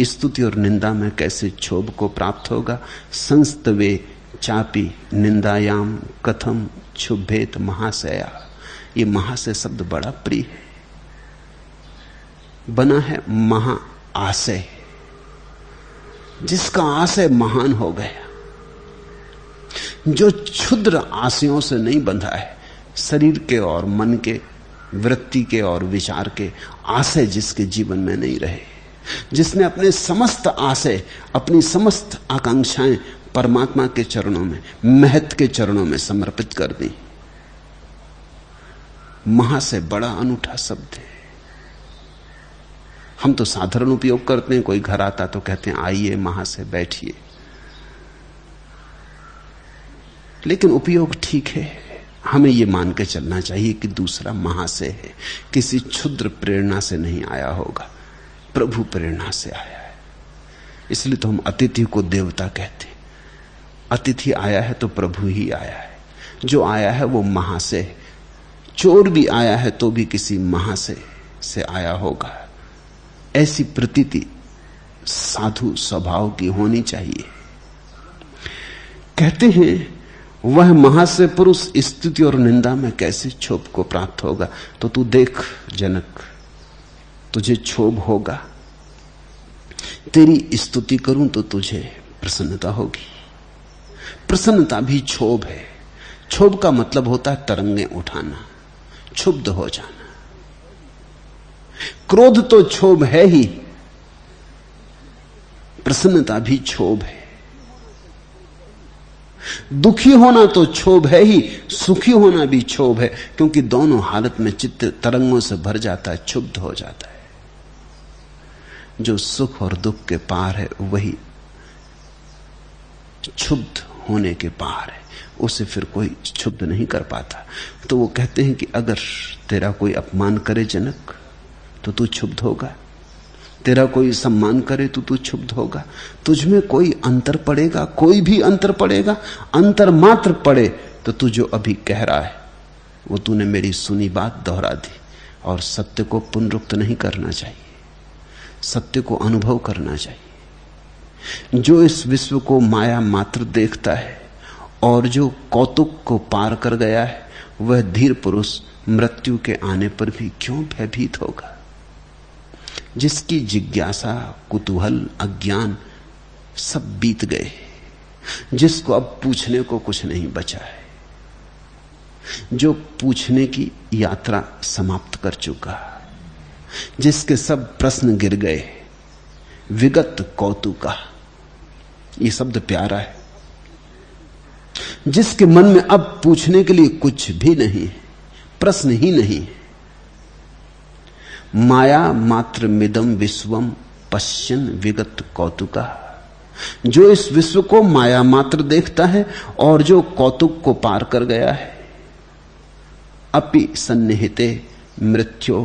Speaker 1: स्तुति और निंदा में कैसे क्षोभ को प्राप्त होगा। संस्तवे चापी निंदायाम कथम क्षुभेत महाशया। ये महाशय शब्द बड़ा प्रिय है, बना है महा आशय, जिसका आशय महान हो गया, जो क्षुद्र आशयों से नहीं बंधा है, शरीर के और मन के, वृत्ति के और विचार के आशय जिसके जीवन में नहीं रहे, जिसने अपने समस्त आशय, अपनी समस्त आकांक्षाएं परमात्मा के चरणों में, महत के चरणों में समर्पित कर दी। महा से बड़ा अनूठा शब्द है। हम तो साधारण उपयोग करते हैं, कोई घर आता तो कहते हैं आइए महा से बैठिए, लेकिन उपयोग ठीक है। हमें यह मान के चलना चाहिए कि दूसरा महा से है, किसी क्षुद्र प्रेरणा से नहीं आया होगा, प्रभु प्रेरणा से आया है। इसलिए तो हम अतिथि को देवता कहते हैं। अतिथि आया है तो प्रभु ही आया है। जो आया है वो महा से है। चोर भी आया है तो भी किसी महा से आया होगा। ऐसी प्रतीति साधु स्वभाव की होनी चाहिए। कहते हैं वह महा से पुरुष स्तुति और निंदा में कैसे क्षोभ को प्राप्त होगा। तो तू देख जनक, तुझे क्षोभ होगा। तेरी स्तुति करूं तो तुझे प्रसन्नता होगी। प्रसन्नता भी क्षोभ है। क्षोभ का मतलब होता है तरंगें उठाना, क्षुब्ध हो जाना। क्रोध तो क्षोभ है ही, प्रसन्नता भी क्षोभ है। दुखी होना तो क्षोभ है ही, सुखी होना भी क्षोभ है, क्योंकि दोनों हालत में चित्त तरंगों से भर जाता है, क्षुब्ध हो जाता है। जो सुख और दुख के पार है वही क्षुब्ध होने के पार है, उसे फिर कोई क्षुब्ध नहीं कर पाता। तो वो कहते हैं कि अगर तेरा कोई अपमान करे जनक तो तू क्षुब्ध होगा, तेरा कोई सम्मान करे तो तू क्षुब्ध होगा। तुझमें कोई अंतर पड़ेगा, कोई भी अंतर पड़ेगा, अंतर मात्र पड़े तो तू जो अभी कह रहा है वो तूने मेरी सुनी बात दोहरा दी। और सत्य को पुनरुक्त नहीं करना चाहिए, सत्य को अनुभव करना चाहिए। जो इस विश्व को माया मात्र देखता है और जो कौतुक को पार कर गया है, वह धीर पुरुष मृत्यु के आने पर भी क्यों भयभीत होगा। जिसकी जिज्ञासा, कुतूहल, अज्ञान सब बीत गए, जिसको अब पूछने को कुछ नहीं बचा है, जो पूछने की यात्रा समाप्त कर चुका, जिसके सब प्रश्न गिर गए, विगत कौतुका, ये शब्द प्यारा है। जिसके मन में अब पूछने के लिए कुछ भी नहीं, प्रश्न ही नहीं। माया मात्र मिदम विश्वम पश्यन विगत कौतुका। जो इस विश्व को माया मात्र देखता है और जो कौतुक को पार कर गया है, अपि सन्निहिते मृत्यो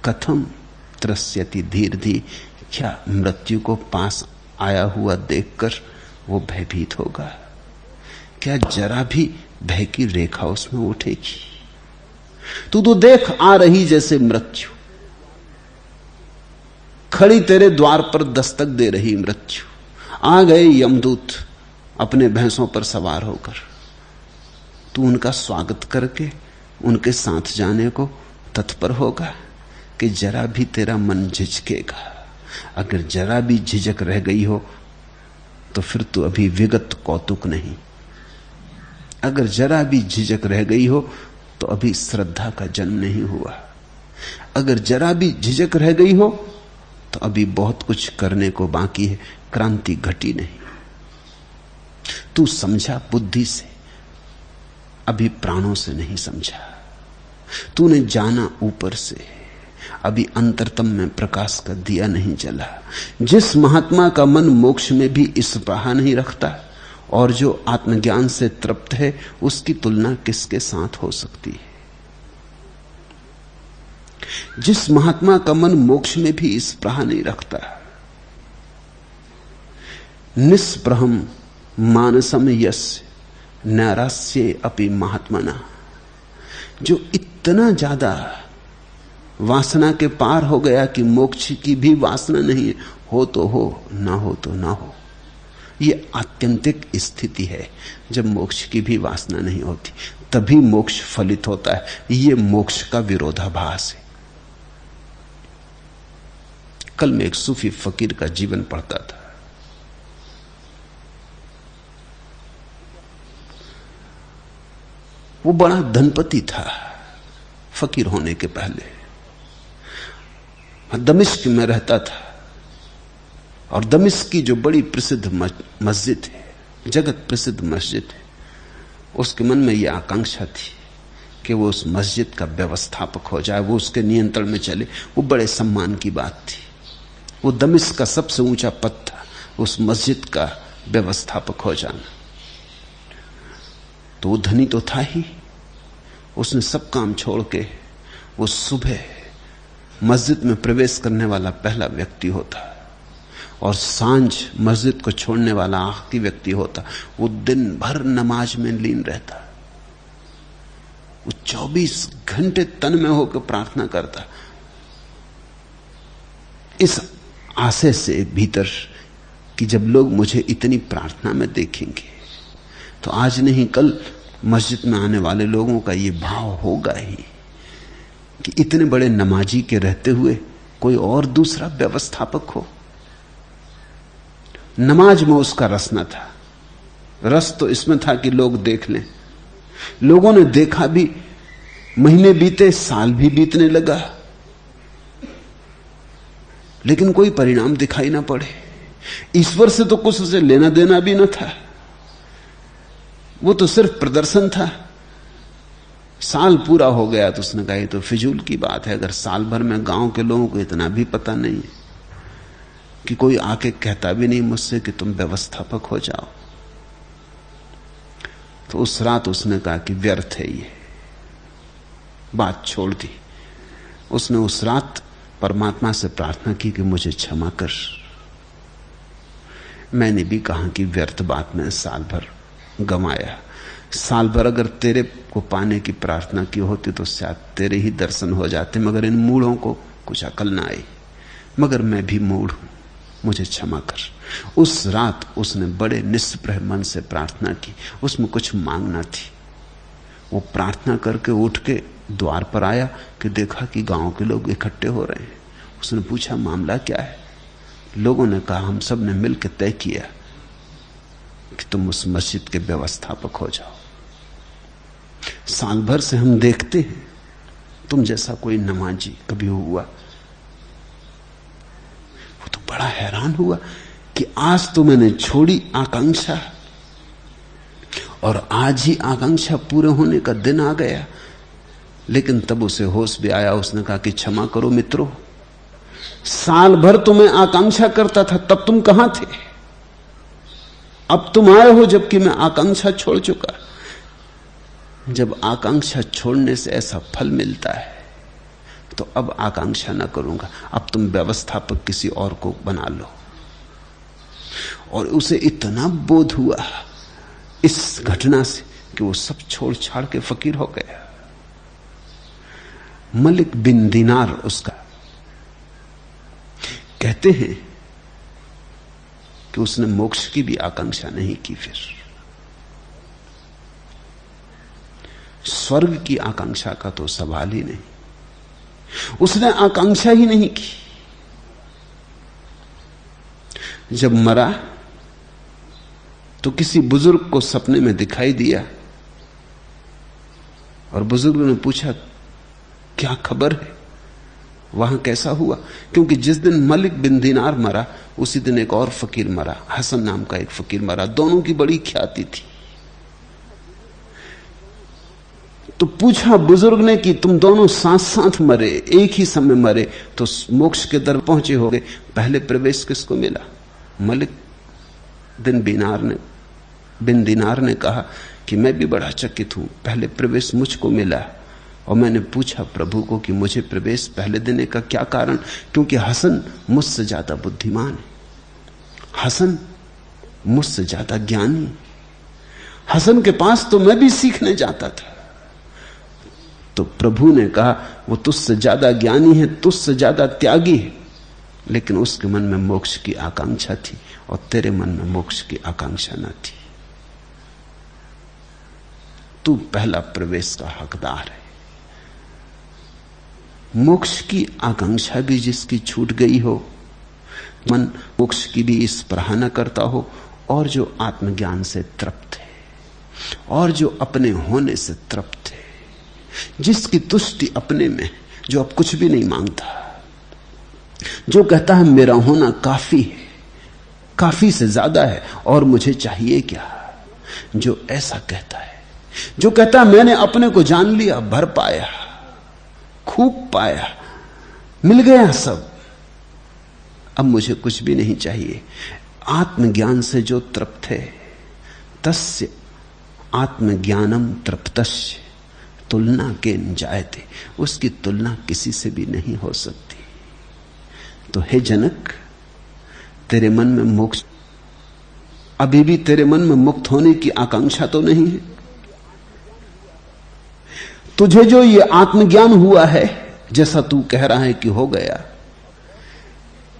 Speaker 1: कथम त्रस्यति धीर्धि। क्या मृत्यु को पास आया हुआ देखकर वो भयभीत होगा? क्या जरा भी भय की रेखा उसमें उठेगी? तू तो देख आ रही जैसे मृत्यु, खड़ी तेरे द्वार पर दस्तक दे रही मृत्यु। आ गए यमदूत अपने भैंसों पर सवार होकर। तू उनका स्वागत करके उनके साथ जाने को तत्पर होगा कि जरा भी तेरा मन झिझकेगा? अगर जरा भी झिझक रह गई हो तो फिर तू अभी विगत कौतुक नहीं। अगर जरा भी झिझक रह गई हो तो अभी श्रद्धा का जन्म नहीं हुआ। अगर जरा भी झिझक रह गई हो तो अभी बहुत कुछ करने को बाकी है, क्रांति घटी नहीं। तू समझा बुद्धि से, अभी प्राणों से नहीं समझा। तूने जाना ऊपर से, अभी अंतरतम में प्रकाश का दिया नहीं जला। जिस महात्मा का मन मोक्ष में भी स्पृहा नहीं रखता और जो आत्मज्ञान से तृप्त है, उसकी तुलना किसके साथ हो सकती है? जिस महात्मा का मन मोक्ष में भी स्पृहा नहीं रखता, निस्पृहम मानसम यस्य नैरास्ये अपि महात्मना। जो इतना ज्यादा वासना के पार हो गया कि मोक्ष की भी वासना नहीं है, हो तो हो, ना हो तो ना हो। ये आत्यंतिक स्थिति है जब मोक्ष की भी वासना नहीं होती, तभी मोक्ष फलित होता है। ये मोक्ष का विरोधाभास है। कल मैं एक सूफी फकीर का जीवन पढ़ता था। वो बड़ा धनपति था फकीर होने के पहले। दमिश्क में रहता था और दमिश्क की जो बड़ी प्रसिद्ध मस्जिद है जगत प्रसिद्ध मस्जिद है। उसके मन में यह आकांक्षा थी कि वो उस मस्जिद का व्यवस्थापक हो जाए, वो उसके नियंत्रण में चले। वो बड़े सम्मान की बात थी। वो दमिश्क का सबसे ऊंचा पद था, उस मस्जिद का व्यवस्थापक हो जाना। तो वो धनी तो था ही, उसने सब काम छोड़ के वो सुबह मस्जिद में प्रवेश करने वाला पहला व्यक्ति होता और सांझ मस्जिद को छोड़ने वाला आखिरी व्यक्ति होता। वो दिन भर नमाज में लीन रहता, वो 24 घंटे तन में होकर प्रार्थना करता, इस आशय से भीतर कि जब लोग मुझे इतनी प्रार्थना में देखेंगे तो आज नहीं कल मस्जिद में आने वाले लोगों का ये भाव होगा ही कि इतने बड़े नमाजी के रहते हुए कोई और दूसरा व्यवस्थापक हो। नमाज में उसका रस न था, रस तो इसमें था कि लोग देख लें। लोगों ने देखा भी, महीने बीते, साल भी बीतने लगा, लेकिन कोई परिणाम दिखाई ना पड़े। ईश्वर से तो कुछ उसे लेना देना भी न था, वो तो सिर्फ प्रदर्शन था। साल पूरा हो गया तो उसने कहा ये तो फिजूल की बात है। अगर साल भर में गांव के लोगों को इतना भी पता नहीं है कि कोई आके कहता भी नहीं मुझसे कि तुम व्यवस्थापक हो जाओ, तो उस रात उसने कहा कि व्यर्थ है, ये बात छोड़ दी। उसने उस रात परमात्मा से प्रार्थना की कि मुझे क्षमा कर। मैंने भी कहा कि व्यर्थ बात में साल भर गंवाया। साल भर अगर तेरे को पाने की प्रार्थना की होती तो शायद तेरे ही दर्शन हो जाते, मगर इन मूढ़ों को कुछ अकल ना आई। मगर मैं भी मूढ़ हूं, मुझे क्षमा कर। उस रात उसने बड़े निष्प्रह मन से प्रार्थना की, उसमें कुछ मांगना थी। वो प्रार्थना करके उठ के द्वार पर आया कि देखा कि गांव के लोग इकट्ठे हो रहे हैं। उसने पूछा मामला क्या है? लोगों ने कहा हम सब ने मिलकर तय किया कि तुम उस मस्जिद के व्यवस्थापक हो जाओ। साल भर से हम देखते हैं तुम जैसा कोई नमाजी कभी हुआ। वो तो बड़ा हैरान हुआ कि आज तो मैंने छोड़ी आकांक्षा और आज ही आकांक्षा पूरे होने का दिन आ गया। लेकिन तब उसे होश भी आया। उसने कहा कि क्षमा करो मित्रों, साल भर तो मैं आकांक्षा करता था, तब तुम कहां थे? अब तुम आए हो जबकि मैं आकांक्षा छोड़ चुका। जब आकांक्षा छोड़ने से ऐसा फल मिलता है तो अब आकांक्षा ना करूंगा, अब तुम व्यवस्थापक किसी और को बना लो। और उसे इतना बोध हुआ इस घटना से कि वो सब छोड़ छाड़ के फकीर हो गया। मलिक बिन दीनार उसका कहते हैं कि उसने मोक्ष की भी आकांक्षा नहीं की, फिर स्वर्ग की आकांक्षा का तो सवाल ही नहीं, उसने आकांक्षा ही नहीं की। जब मरा तो किसी बुजुर्ग को सपने में दिखाई दिया और बुजुर्ग ने पूछा क्या खबर है, वहां कैसा हुआ? क्योंकि जिस दिन मलिक बिन दीनार मरा उसी दिन एक और फकीर मरा, हसन नाम का एक फकीर मरा। दोनों की बड़ी ख्याति थी। तो पूछा बुजुर्ग ने कि तुम दोनों साथ साथ मरे, एक ही समय मरे, तो मोक्ष के दर पहुंचे होगे, पहले प्रवेश किसको मिला? मलिक बिन दीनार ने कहा कि मैं भी बड़ा चकित हूं, पहले प्रवेश मुझको मिला। और मैंने पूछा प्रभु को कि मुझे प्रवेश पहले देने का क्या कारण? क्योंकि हसन मुझसे ज्यादा बुद्धिमान है, हसन मुझसे ज्यादा ज्ञानी, हसन के पास तो मैं भी सीखने जाता था। तो प्रभु ने कहा वो तुझसे ज्यादा ज्ञानी है, तुझसे ज्यादा त्यागी है, लेकिन उसके मन में मोक्ष की आकांक्षा थी और तेरे मन में मोक्ष की आकांक्षा न थी। तू पहला प्रवेश का हकदार है। मोक्ष की आकांक्षा भी जिसकी छूट गई हो, मन मोक्ष की भी इस प्रहाना करता हो, और जो आत्मज्ञान से तृप्त है और जो अपने होने से तृप्त है, जिसकी तुष्टि अपने में, जो अब कुछ भी नहीं मांगता, जो कहता है मेरा होना काफी है, काफी से ज्यादा है और मुझे चाहिए क्या? जो ऐसा कहता है, जो कहता है मैंने अपने को जान लिया, भर पाया, खूब पाया, मिल गया सब, अब मुझे कुछ भी नहीं चाहिए। आत्मज्ञान से जो तृप्त है, तस्य आत्मज्ञानम तृप्तस्य तुलना के न जायते, उसकी तुलना किसी से भी नहीं हो सकती। तो हे जनक, तेरे मन में मोक्ष, अभी भी तेरे मन में मुक्त होने की आकांक्षा तो नहीं है? तुझे जो ये आत्मज्ञान हुआ है, जैसा तू कह रहा है कि हो गया,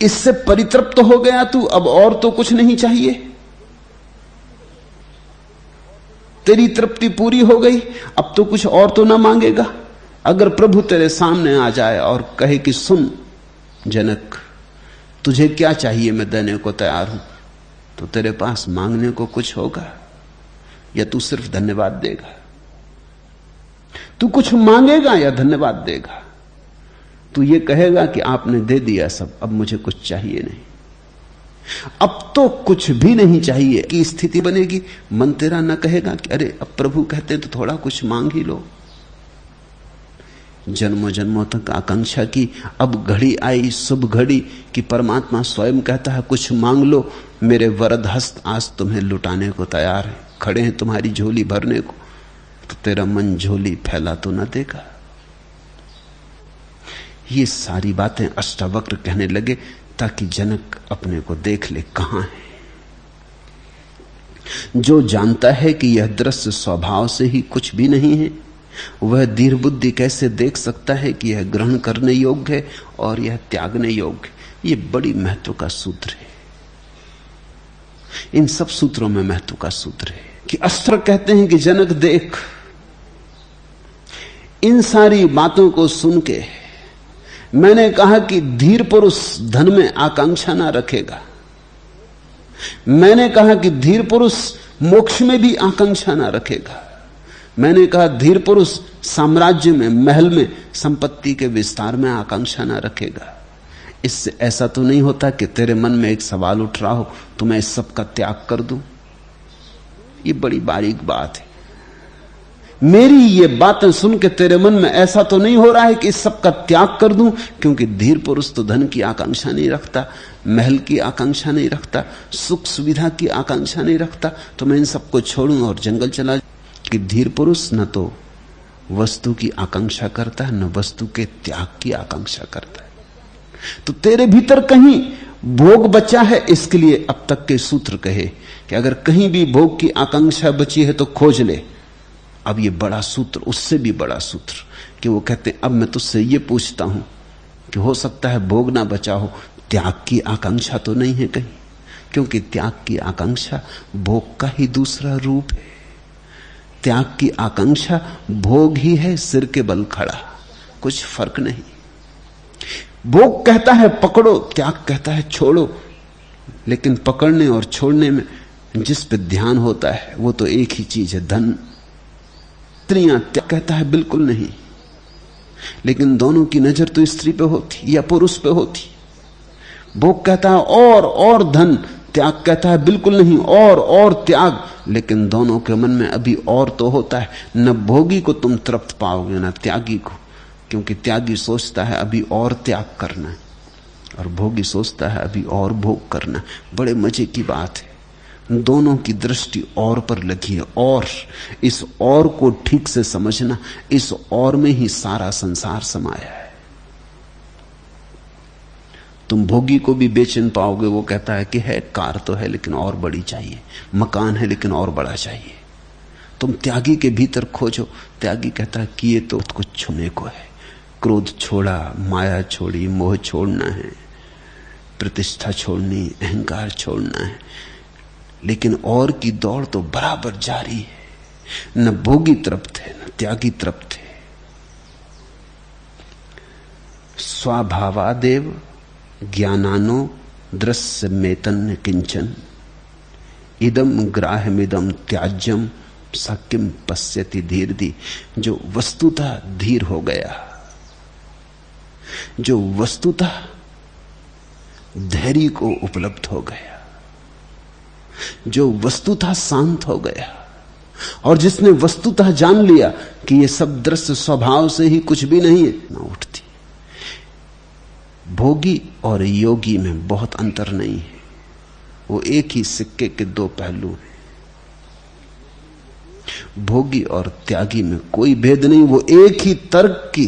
Speaker 1: इससे परितृप्त हो गया तू, अब और तो कुछ नहीं चाहिए, तेरी तृप्ति पूरी हो गई, अब तो कुछ और तो ना मांगेगा। अगर प्रभु तेरे सामने आ जाए और कहे कि सुन जनक, तुझे क्या चाहिए, मैं देने को तैयार हूं, तो तेरे पास मांगने को कुछ होगा या तू सिर्फ धन्यवाद देगा? तू कुछ मांगेगा या धन्यवाद देगा? तू ये कहेगा कि आपने दे दिया सब, अब मुझे कुछ चाहिए नहीं, अब तो कुछ भी नहीं चाहिए की स्थिति बनेगी। मन तेरा न कहेगा कि अरे अब प्रभु कहते तो थोड़ा कुछ मांग ही लो। जन्मों जन्मों तक आकांक्षा की, अब घड़ी आई, शुभ घड़ी कि परमात्मा स्वयं कहता है कुछ मांग लो, मेरे वरद हस्त आज तुम्हें लुटाने को तैयार है, खड़े हैं तुम्हारी झोली भरने को, तो तेरा मन झोली फैला तो न देगा। ये सारी बातें अष्टावक्र कहने लगे ताकि जनक अपने को देख ले कहां है। जो जानता है कि यह दृश्य स्वभाव से ही कुछ भी नहीं है, वह धीर बुद्धि कैसे देख सकता है कि यह ग्रहण करने योग्य है और यह त्यागने योग्य है। यह बड़ी महत्व का सूत्र है, इन सब सूत्रों में महत्व का सूत्र है कि अस्त्र कहते हैं कि जनक देख, इन सारी बातों को सुन के मैंने कहा कि धीर पुरुष धन में आकांक्षा ना रखेगा, मैंने कहा कि धीर पुरुष मोक्ष में भी आकांक्षा ना रखेगा, मैंने कहा धीर पुरुष साम्राज्य में, महल में, संपत्ति के विस्तार में आकांक्षा ना रखेगा। इससे ऐसा तो नहीं होता कि तेरे मन में एक सवाल उठ रहा हो तो मैं इस सब का त्याग कर दूं। ये बड़ी बारीक बात है। मेरी ये बातें सुन के तेरे मन में ऐसा तो नहीं हो रहा है कि इस सब का त्याग कर दूं, क्योंकि धीर पुरुष तो धन की आकांक्षा नहीं रखता, महल की आकांक्षा नहीं रखता, सुख सुविधा की आकांक्षा नहीं रखता, तो मैं इन सबको छोड़ूं और जंगल चला। कि धीर पुरुष न तो वस्तु की आकांक्षा करता है, न वस्तु के त्याग की आकांक्षा करता है। तो तेरे भीतर कहीं भोग बचा है, इसके लिए अब तक के सूत्र कहे कि अगर कहीं भी भोग की आकांक्षा बची है तो खोज ले। अब ये बड़ा सूत्र, उससे भी बड़ा सूत्र कि वो कहते हैं अब मैं तुझसे ये पूछता हूं कि हो सकता है भोग ना बचा हो, त्याग की आकांक्षा तो नहीं है कहीं? क्योंकि त्याग की आकांक्षा भोग का ही दूसरा रूप है। त्याग की आकांक्षा भोग ही है, सिर के बल खड़ा, कुछ फर्क नहीं। भोग कहता है पकड़ो, त्याग कहता है छोड़ो, लेकिन पकड़ने और छोड़ने में जिस पे ध्यान होता है वो तो एक ही चीज है, धन। स्त्रियां त्याग कहता है बिल्कुल नहीं, लेकिन दोनों की नजर तो स्त्री पे होती या पुरुष पे होती। भोग कहता है और धन, त्याग कहता है बिल्कुल नहीं, और त्याग, लेकिन दोनों के मन में अभी और तो होता है। न भोगी को तुम तृप्त पाओगे न त्यागी को, क्योंकि त्यागी सोचता है अभी और त्याग करना है और भोगी सोचता है अभी और भोग करना है। बड़े मजे की बात है, दोनों की दृष्टि और पर लगी है। और इस और को ठीक से समझना, इस और में ही सारा संसार समाया है। तुम भोगी को भी बेचैन पाओगे, वो कहता है कि है कार तो है लेकिन और बड़ी चाहिए, मकान है लेकिन और बड़ा चाहिए। तुम त्यागी के भीतर खोजो, त्यागी कहता है कि ये तो कुछ छूने को है, क्रोध छोड़ा, माया छोड़ी, मोह छोड़ना है, प्रतिष्ठा छोड़नी, अहंकार छोड़ना है, लेकिन और की दौड़ तो बराबर जारी है। न भोगी तृप्त है न त्यागी तृप्त है। स्वभावादेव ज्ञानानो दृश्य मेतन किंचन इदम ग्राहमिदम त्याज्यम सकिम पश्यति धीरधि। जो वस्तुतः धीर हो गया, जो वस्तुतः धैर्य को उपलब्ध हो गया, जो वस्तुतः शांत हो गया, और जिसने वस्तुतः जान लिया कि ये सब दृश्य स्वभाव से ही कुछ भी नहीं है, ना उठती। भोगी और योगी में बहुत अंतर नहीं है, वो एक ही सिक्के के दो पहलू हैं। भोगी और त्यागी में कोई भेद नहीं, वो एक ही तर्क की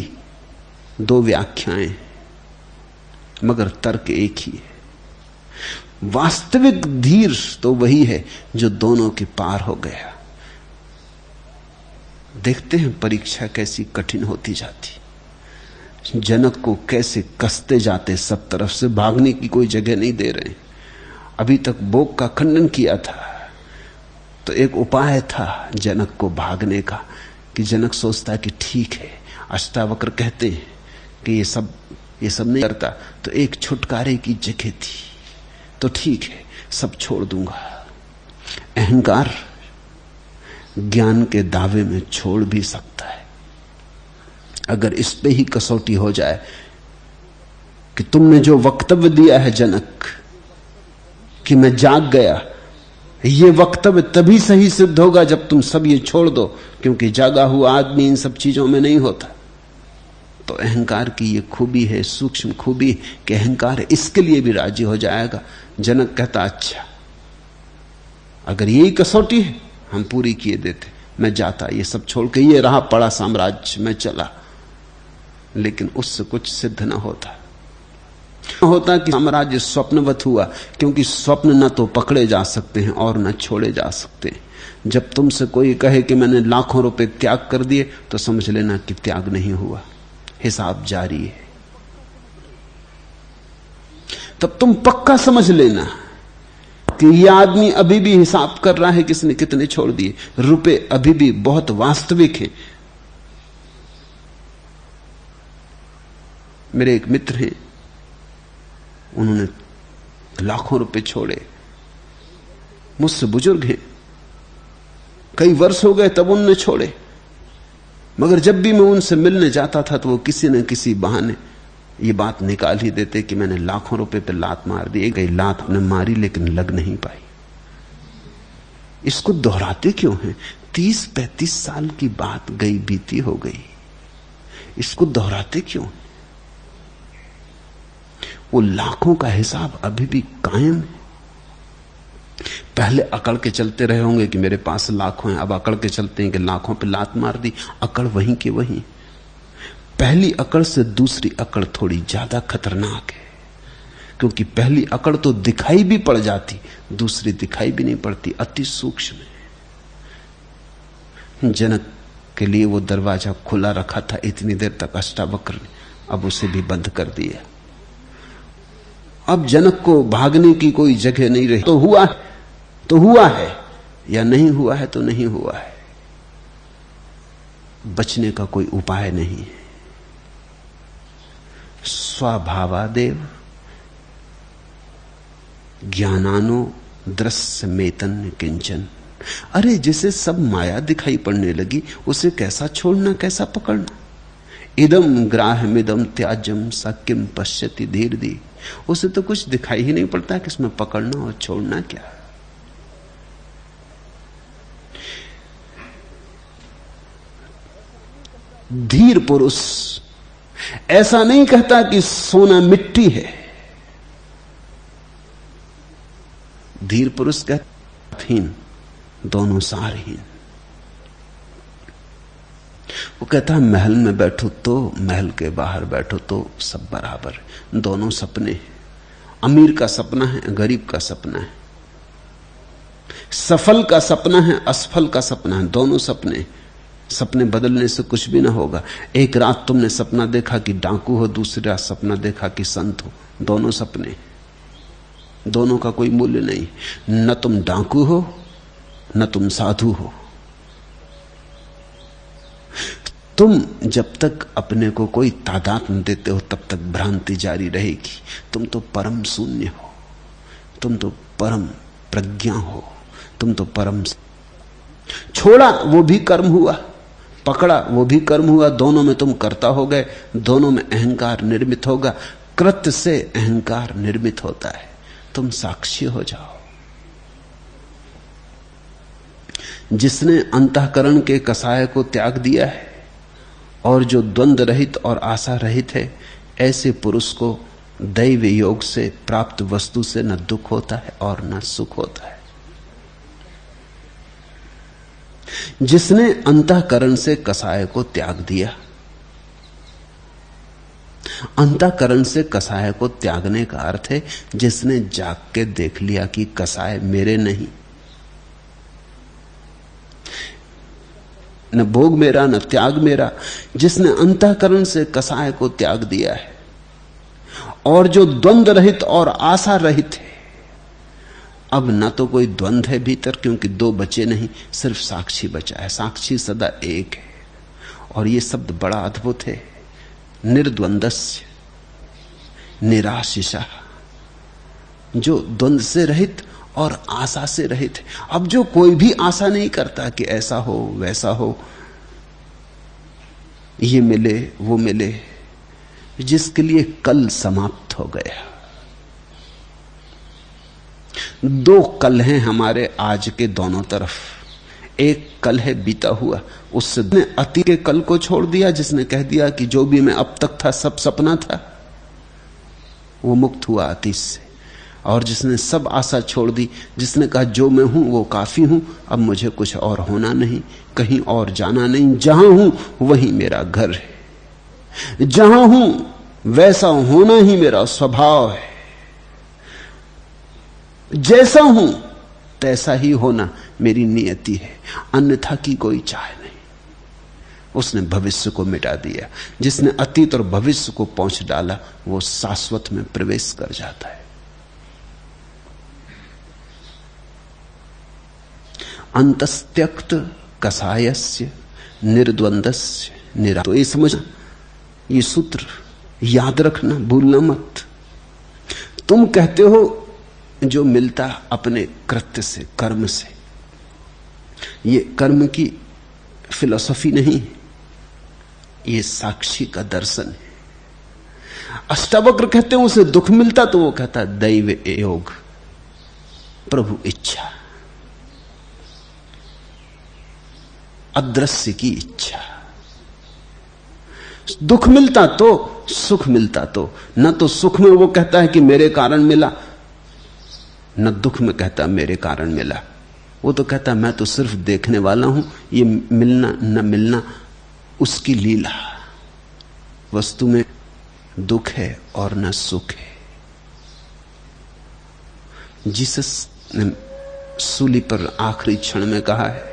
Speaker 1: दो व्याख्याएं, मगर तर्क एक ही है। वास्तविक धीर तो वही है जो दोनों के पार हो गया। देखते हैं परीक्षा कैसी कठिन होती जाती, जनक को कैसे कसते जाते, सब तरफ से भागने की कोई जगह नहीं दे रहे। अभी तक भोग का खंडन किया था, तो एक उपाय था जनक को भागने का, कि जनक सोचता कि ठीक है, अष्टावक्र कहते हैं कि ये सब नहीं करता, तो एक छुटकारे की जगह थी, तो ठीक है, सब छोड़ दूंगा। अहंकार ज्ञान के दावे में छोड़ भी सकता है, अगर इस पे ही कसौटी हो जाए कि तुमने जो वक्तव्य दिया है जनक कि मैं जाग गया, ये वक्तव्य तभी सही सिद्ध होगा जब तुम सब ये छोड़ दो, क्योंकि जागा हुआ आदमी इन सब चीजों में नहीं होता। तो अहंकार की ये खूबी है, सूक्ष्म खूबी, कि अहंकार इसके लिए भी राजी हो जाएगा। जनक कहता अच्छा, अगर यही कसौटी है हम पूरी किए देते, मैं जाता, ये सब छोड़ के, ये रहा पड़ा साम्राज्य, मैं चला। लेकिन उससे कुछ सिद्ध न होता कि साम्राज्य स्वप्नवत हुआ, क्योंकि स्वप्न न तो पकड़े जा सकते हैं और न छोड़े जा सकते। जब तुमसे कोई कहे कि मैंने लाखों रुपए त्याग कर दिए, तो समझ लेना कि त्याग नहीं हुआ, हिसाब जारी है। तब तुम पक्का समझ लेना कि यह आदमी अभी भी हिसाब कर रहा है किसने कितने छोड़ दिए। रुपए अभी भी बहुत वास्तविक हैं। मेरे एक मित्र हैं, उन्होंने लाखों रुपए छोड़े, मुझसे बुजुर्ग हैं, कई वर्ष हो गए तब उन्होंने छोड़े, मगर जब भी मैं उनसे मिलने जाता था तो वो किसी न किसी बहाने ये बात निकाल ही देते कि मैंने लाखों रुपए पे लात मार दी। गई लात ने मारी लेकिन लग नहीं पाई। इसको दोहराते क्यों हैं? 30-35 साल की बात गई बीती हो गई, इसको दोहराते क्यों? वो लाखों का हिसाब अभी भी कायम है। पहले अकड़ के चलते रहे होंगे कि मेरे पास लाखों हैं, अब अकड़ के चलते हैं कि लाखों पे लात मार दी। अकड़ वहीं के वहीं। पहली अकड़ से दूसरी अकड़ थोड़ी ज्यादा खतरनाक है, क्योंकि पहली अकड़ तो दिखाई भी पड़ जाती, दूसरी दिखाई भी नहीं पड़ती, अति सूक्ष्म है। जनक के लिए वो दरवाजा खुला रखा था इतनी देर तक अष्टावक्र ने, अब उसे भी बंद कर दिया। अब जनक को भागने की कोई जगह नहीं रही। तो हुआ है या नहीं हुआ है तो नहीं हुआ है, बचने का कोई उपाय नहीं है। स्वभावादेव ज्ञानानो दृश्यमेतन किंचन। अरे जिसे सब माया दिखाई पड़ने लगी, उसे कैसा छोड़ना, कैसा पकड़ना? इदम ग्राहमिदम त्याज्यम स किम पश्यति धीर्धि। उसे तो कुछ दिखाई ही नहीं पड़ता कि इसमें पकड़ना और छोड़ना क्या। धीर पुरुष ऐसा नहीं कहता कि सोना मिट्टी है। धीर पुरुष कहता हीन, दोनों सारहीन। वो कहता है महल में बैठो तो, महल के बाहर बैठो तो सब बराबर है, दोनों सपने हैं। अमीर का सपना है, गरीब का सपना है, सफल का सपना है, असफल का सपना है, दोनों सपने। सपने बदलने से कुछ भी ना होगा। एक रात तुमने सपना देखा कि डाकू हो, दूसरी रात सपना देखा कि संत हो, दोनों सपने, दोनों का कोई मूल्य नहीं। न तुम डाकू हो न तुम साधु हो। तुम जब तक अपने को कोई तादाद न देते हो तब तक भ्रांति जारी रहेगी। तुम तो परम शून्य हो, तुम तो परम प्रज्ञा हो, तुम तो परम। छोड़ा वो भी कर्म हुआ, पकड़ा वो भी कर्म हुआ, दोनों में तुम कर्ता हो गए, दोनों में अहंकार निर्मित होगा। कृत्य से अहंकार निर्मित होता है, तुम साक्षी हो जाओ। जिसने अंतःकरण के कसाय को त्याग दिया है और जो द्वंद्व रहित और आशा रहित है, ऐसे पुरुष को दैव योग से प्राप्त वस्तु से न दुख होता है और न सुख होता है। जिसने अंतःकरण से कसाय को त्याग दिया, अंतःकरण से कसाय को त्यागने का अर्थ है जिसने जाग के देख लिया कि कसाय मेरे नहीं, न भोग मेरा न त्याग मेरा। जिसने अंतःकरण से कसाय को त्याग दिया है और जो द्वंद्व रहित और आशा रहित है, अब न तो कोई द्वंद्व है भीतर, क्योंकि दो बचे नहीं, सिर्फ साक्षी बचा है। साक्षी सदा एक है। और यह शब्द बड़ा अद्भुत है, निर्द्वंदस्य निराशिषा, जो द्वंद्व से रहित और आशा से रहित है। अब जो कोई भी आशा नहीं करता कि ऐसा हो वैसा हो, ये मिले वो मिले, जिसके लिए कल समाप्त हो गया। दो कल हैं हमारे आज के दोनों तरफ। एक कल है बीता हुआ, उसने अति के कल को छोड़ दिया, जिसने कह दिया कि जो भी मैं अब तक था सब सपना था, वो मुक्त हुआ अतीत से। और जिसने सब आशा छोड़ दी, जिसने कहा जो मैं हूं वो काफी हूं, अब मुझे कुछ और होना नहीं, कहीं और जाना नहीं, जहां हूं वहीं मेरा घर है, जहां हूं वैसा होना ही मेरा स्वभाव है, जैसा हूं तैसा ही होना मेरी नियति है, अन्यथा की कोई चाह नहीं। उसने भविष्य को मिटा दिया। जिसने अतीत और भविष्य को पहुंच डाला, वो शाश्वत में प्रवेश कर जाता है। अंतस्त्यक्त कसायस्य निर्द्वंदस्य निरा। तो ये समझना, ये सूत्र याद रखना, भूलना मत। तुम कहते हो जो मिलता अपने कृत्य से, कर्म से, ये कर्म की फिलॉसफी नहीं है, ये साक्षी का दर्शन है। अष्टावक्र कहते हैं उसे दुख मिलता तो वो कहता दैव योग, प्रभु इच्छा, अदृश्य की इच्छा। दुख मिलता तो सुख मिलता तो, न तो सुख में वो कहता है कि मेरे कारण मिला, न दुख में कहता मेरे कारण मिला। वो तो कहता मैं तो सिर्फ देखने वाला हूं, ये मिलना न मिलना उसकी लीला। वस्तु में दुख है और न सुख है। जीसस ने सूली पर आखिरी क्षण में कहा है,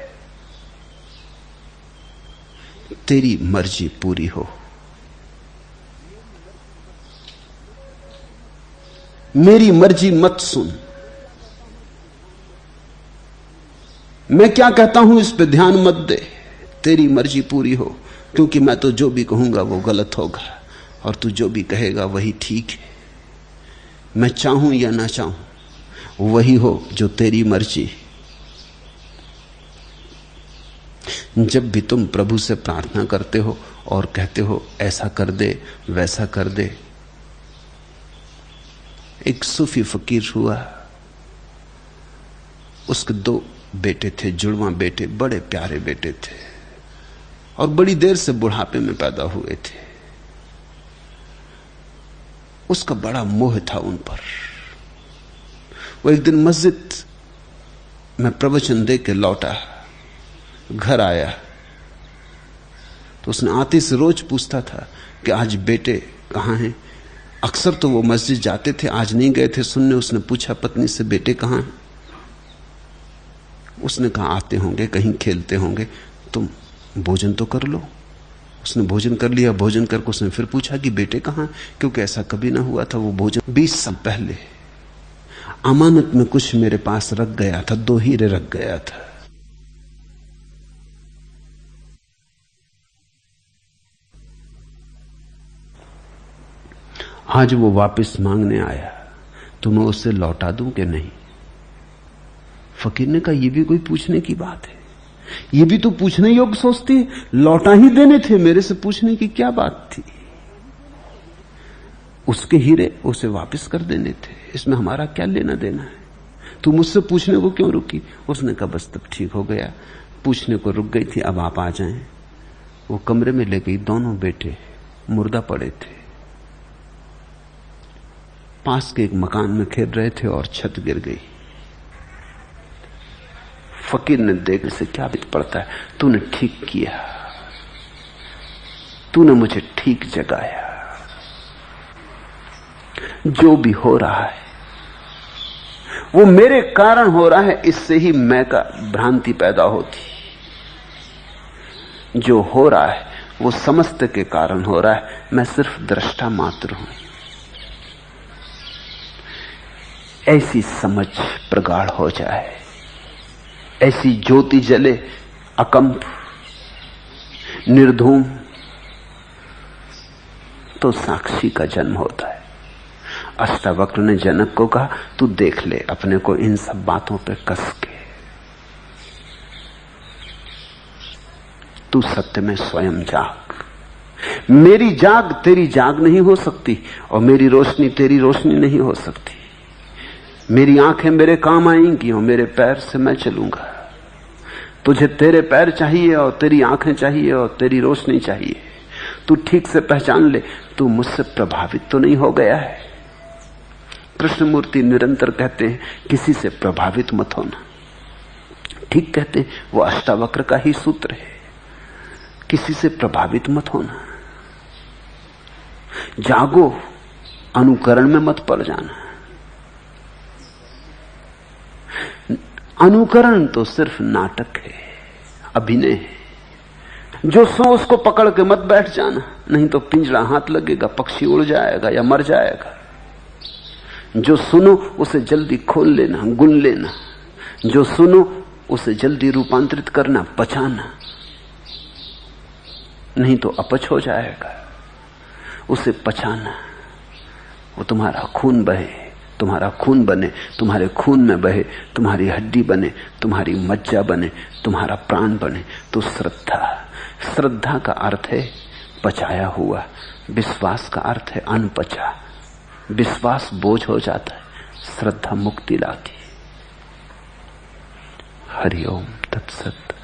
Speaker 1: तेरी मर्जी पूरी हो। मेरी मर्जी मत सुन, मैं क्या कहता हूं इस पे ध्यान मत दे, तेरी मर्जी पूरी हो। क्योंकि मैं तो जो भी कहूंगा वो गलत होगा और तू जो भी कहेगा वही ठीक है। मैं चाहूं या ना चाहूं वही हो जो तेरी मर्जी। जब भी तुम प्रभु से प्रार्थना करते हो और कहते हो ऐसा कर दे वैसा कर दे। एक सूफी फकीर हुआ, उसके दो बेटे थे, जुड़वा बेटे, बड़े प्यारे बेटे थे और बड़ी देर से बुढ़ापे में पैदा हुए थे। उसका बड़ा मोह था उन पर। वो एक दिन मस्जिद में प्रवचन दे के लौटा, घर आया तो उसने आते से रोज पूछता था कि आज बेटे कहां हैं। अक्सर तो वो मस्जिद जाते थे, आज नहीं गए थे सुनने। उसने पूछा पत्नी से, बेटे कहां हैं? उसने कहा आते होंगे, कहीं खेलते होंगे, तुम भोजन तो कर लो। उसने भोजन कर लिया। भोजन करके उसने फिर पूछा कि बेटे कहां, क्योंकि ऐसा कभी ना हुआ था। वो भोजन 20 साल पहले अमानत में कुछ मेरे पास रख गया था, 2 हीरे रख गया था। आज वो वापस मांगने आया तो मैं उसे लौटा दूं कि नहीं? फकीर ने कहा यह भी कोई पूछने की बात है? ये भी तो पूछने योग्य सोचती है, लौटा ही देने थे, मेरे से पूछने की क्या बात थी? उसके हीरे उसे वापस कर देने थे, इसमें हमारा क्या लेना देना है? तू मुझसे पूछने को क्यों रुकी? उसने कहा बस तब ठीक हो गया, पूछने को रुक गई थी, अब आप आ जाएं। वो कमरे में ले गई। दोनों बेटे मुर्दा पड़े थे, पास के एक मकान में खेल रहे थे और छत गिर गई। फकीर ने देखने से क्या बीत पड़ता है, तूने ठीक किया, तूने मुझे ठीक जगाया। जो भी हो रहा है वो मेरे कारण हो रहा है, इससे ही मैं का भ्रांति पैदा होती। जो हो रहा है वो समस्त के कारण हो रहा है, मैं सिर्फ दृष्टा मात्र हूं। ऐसी समझ प्रगाढ़ हो जाए, ऐसी ज्योति जले अकंप निर्धूम, तो साक्षी का जन्म होता है। अष्टावक्र ने जनक को कहा, तू देख ले अपने को इन सब बातों पे कस के, तू सत्य में स्वयं जाग। मेरी जाग तेरी जाग नहीं हो सकती और मेरी रोशनी तेरी रोशनी नहीं हो सकती। मेरी आंखें मेरे काम आएंगी और मेरे पैर से मैं चलूंगा। तुझे तेरे पैर चाहिए और तेरी आंखें चाहिए और तेरी रोशनी चाहिए। तू ठीक से पहचान ले, तू मुझसे प्रभावित तो नहीं हो गया है। कृष्णमूर्ति निरंतर कहते हैं किसी से प्रभावित मत होना। ठीक कहते हैं, वो अष्टावक्र का ही सूत्र है, किसी से प्रभावित मत होना। जागो, अनुकरण में मत पड़ जाना। अनुकरण तो सिर्फ नाटक है, अभिनय है। जो सो उसको पकड़ के मत बैठ जाना, नहीं तो पिंजरा हाथ लगेगा, पक्षी उड़ जाएगा या मर जाएगा। जो सुनो उसे जल्दी खोल लेना, गुन लेना। जो सुनो उसे जल्दी रूपांतरित करना, पचाना, नहीं तो अपच हो जाएगा। उसे पचाना, वो तुम्हारा खून बहे, तुम्हारा खून बने, तुम्हारे खून में बहे, तुम्हारी हड्डी बने, तुम्हारी मज्जा बने, तुम्हारा प्राण बने। तो श्रद्धा का अर्थ है पचाया हुआ, विश्वास का अर्थ है अनपचा। विश्वास बोझ हो जाता है, श्रद्धा मुक्ति लाती। हरि ओम तत्सत।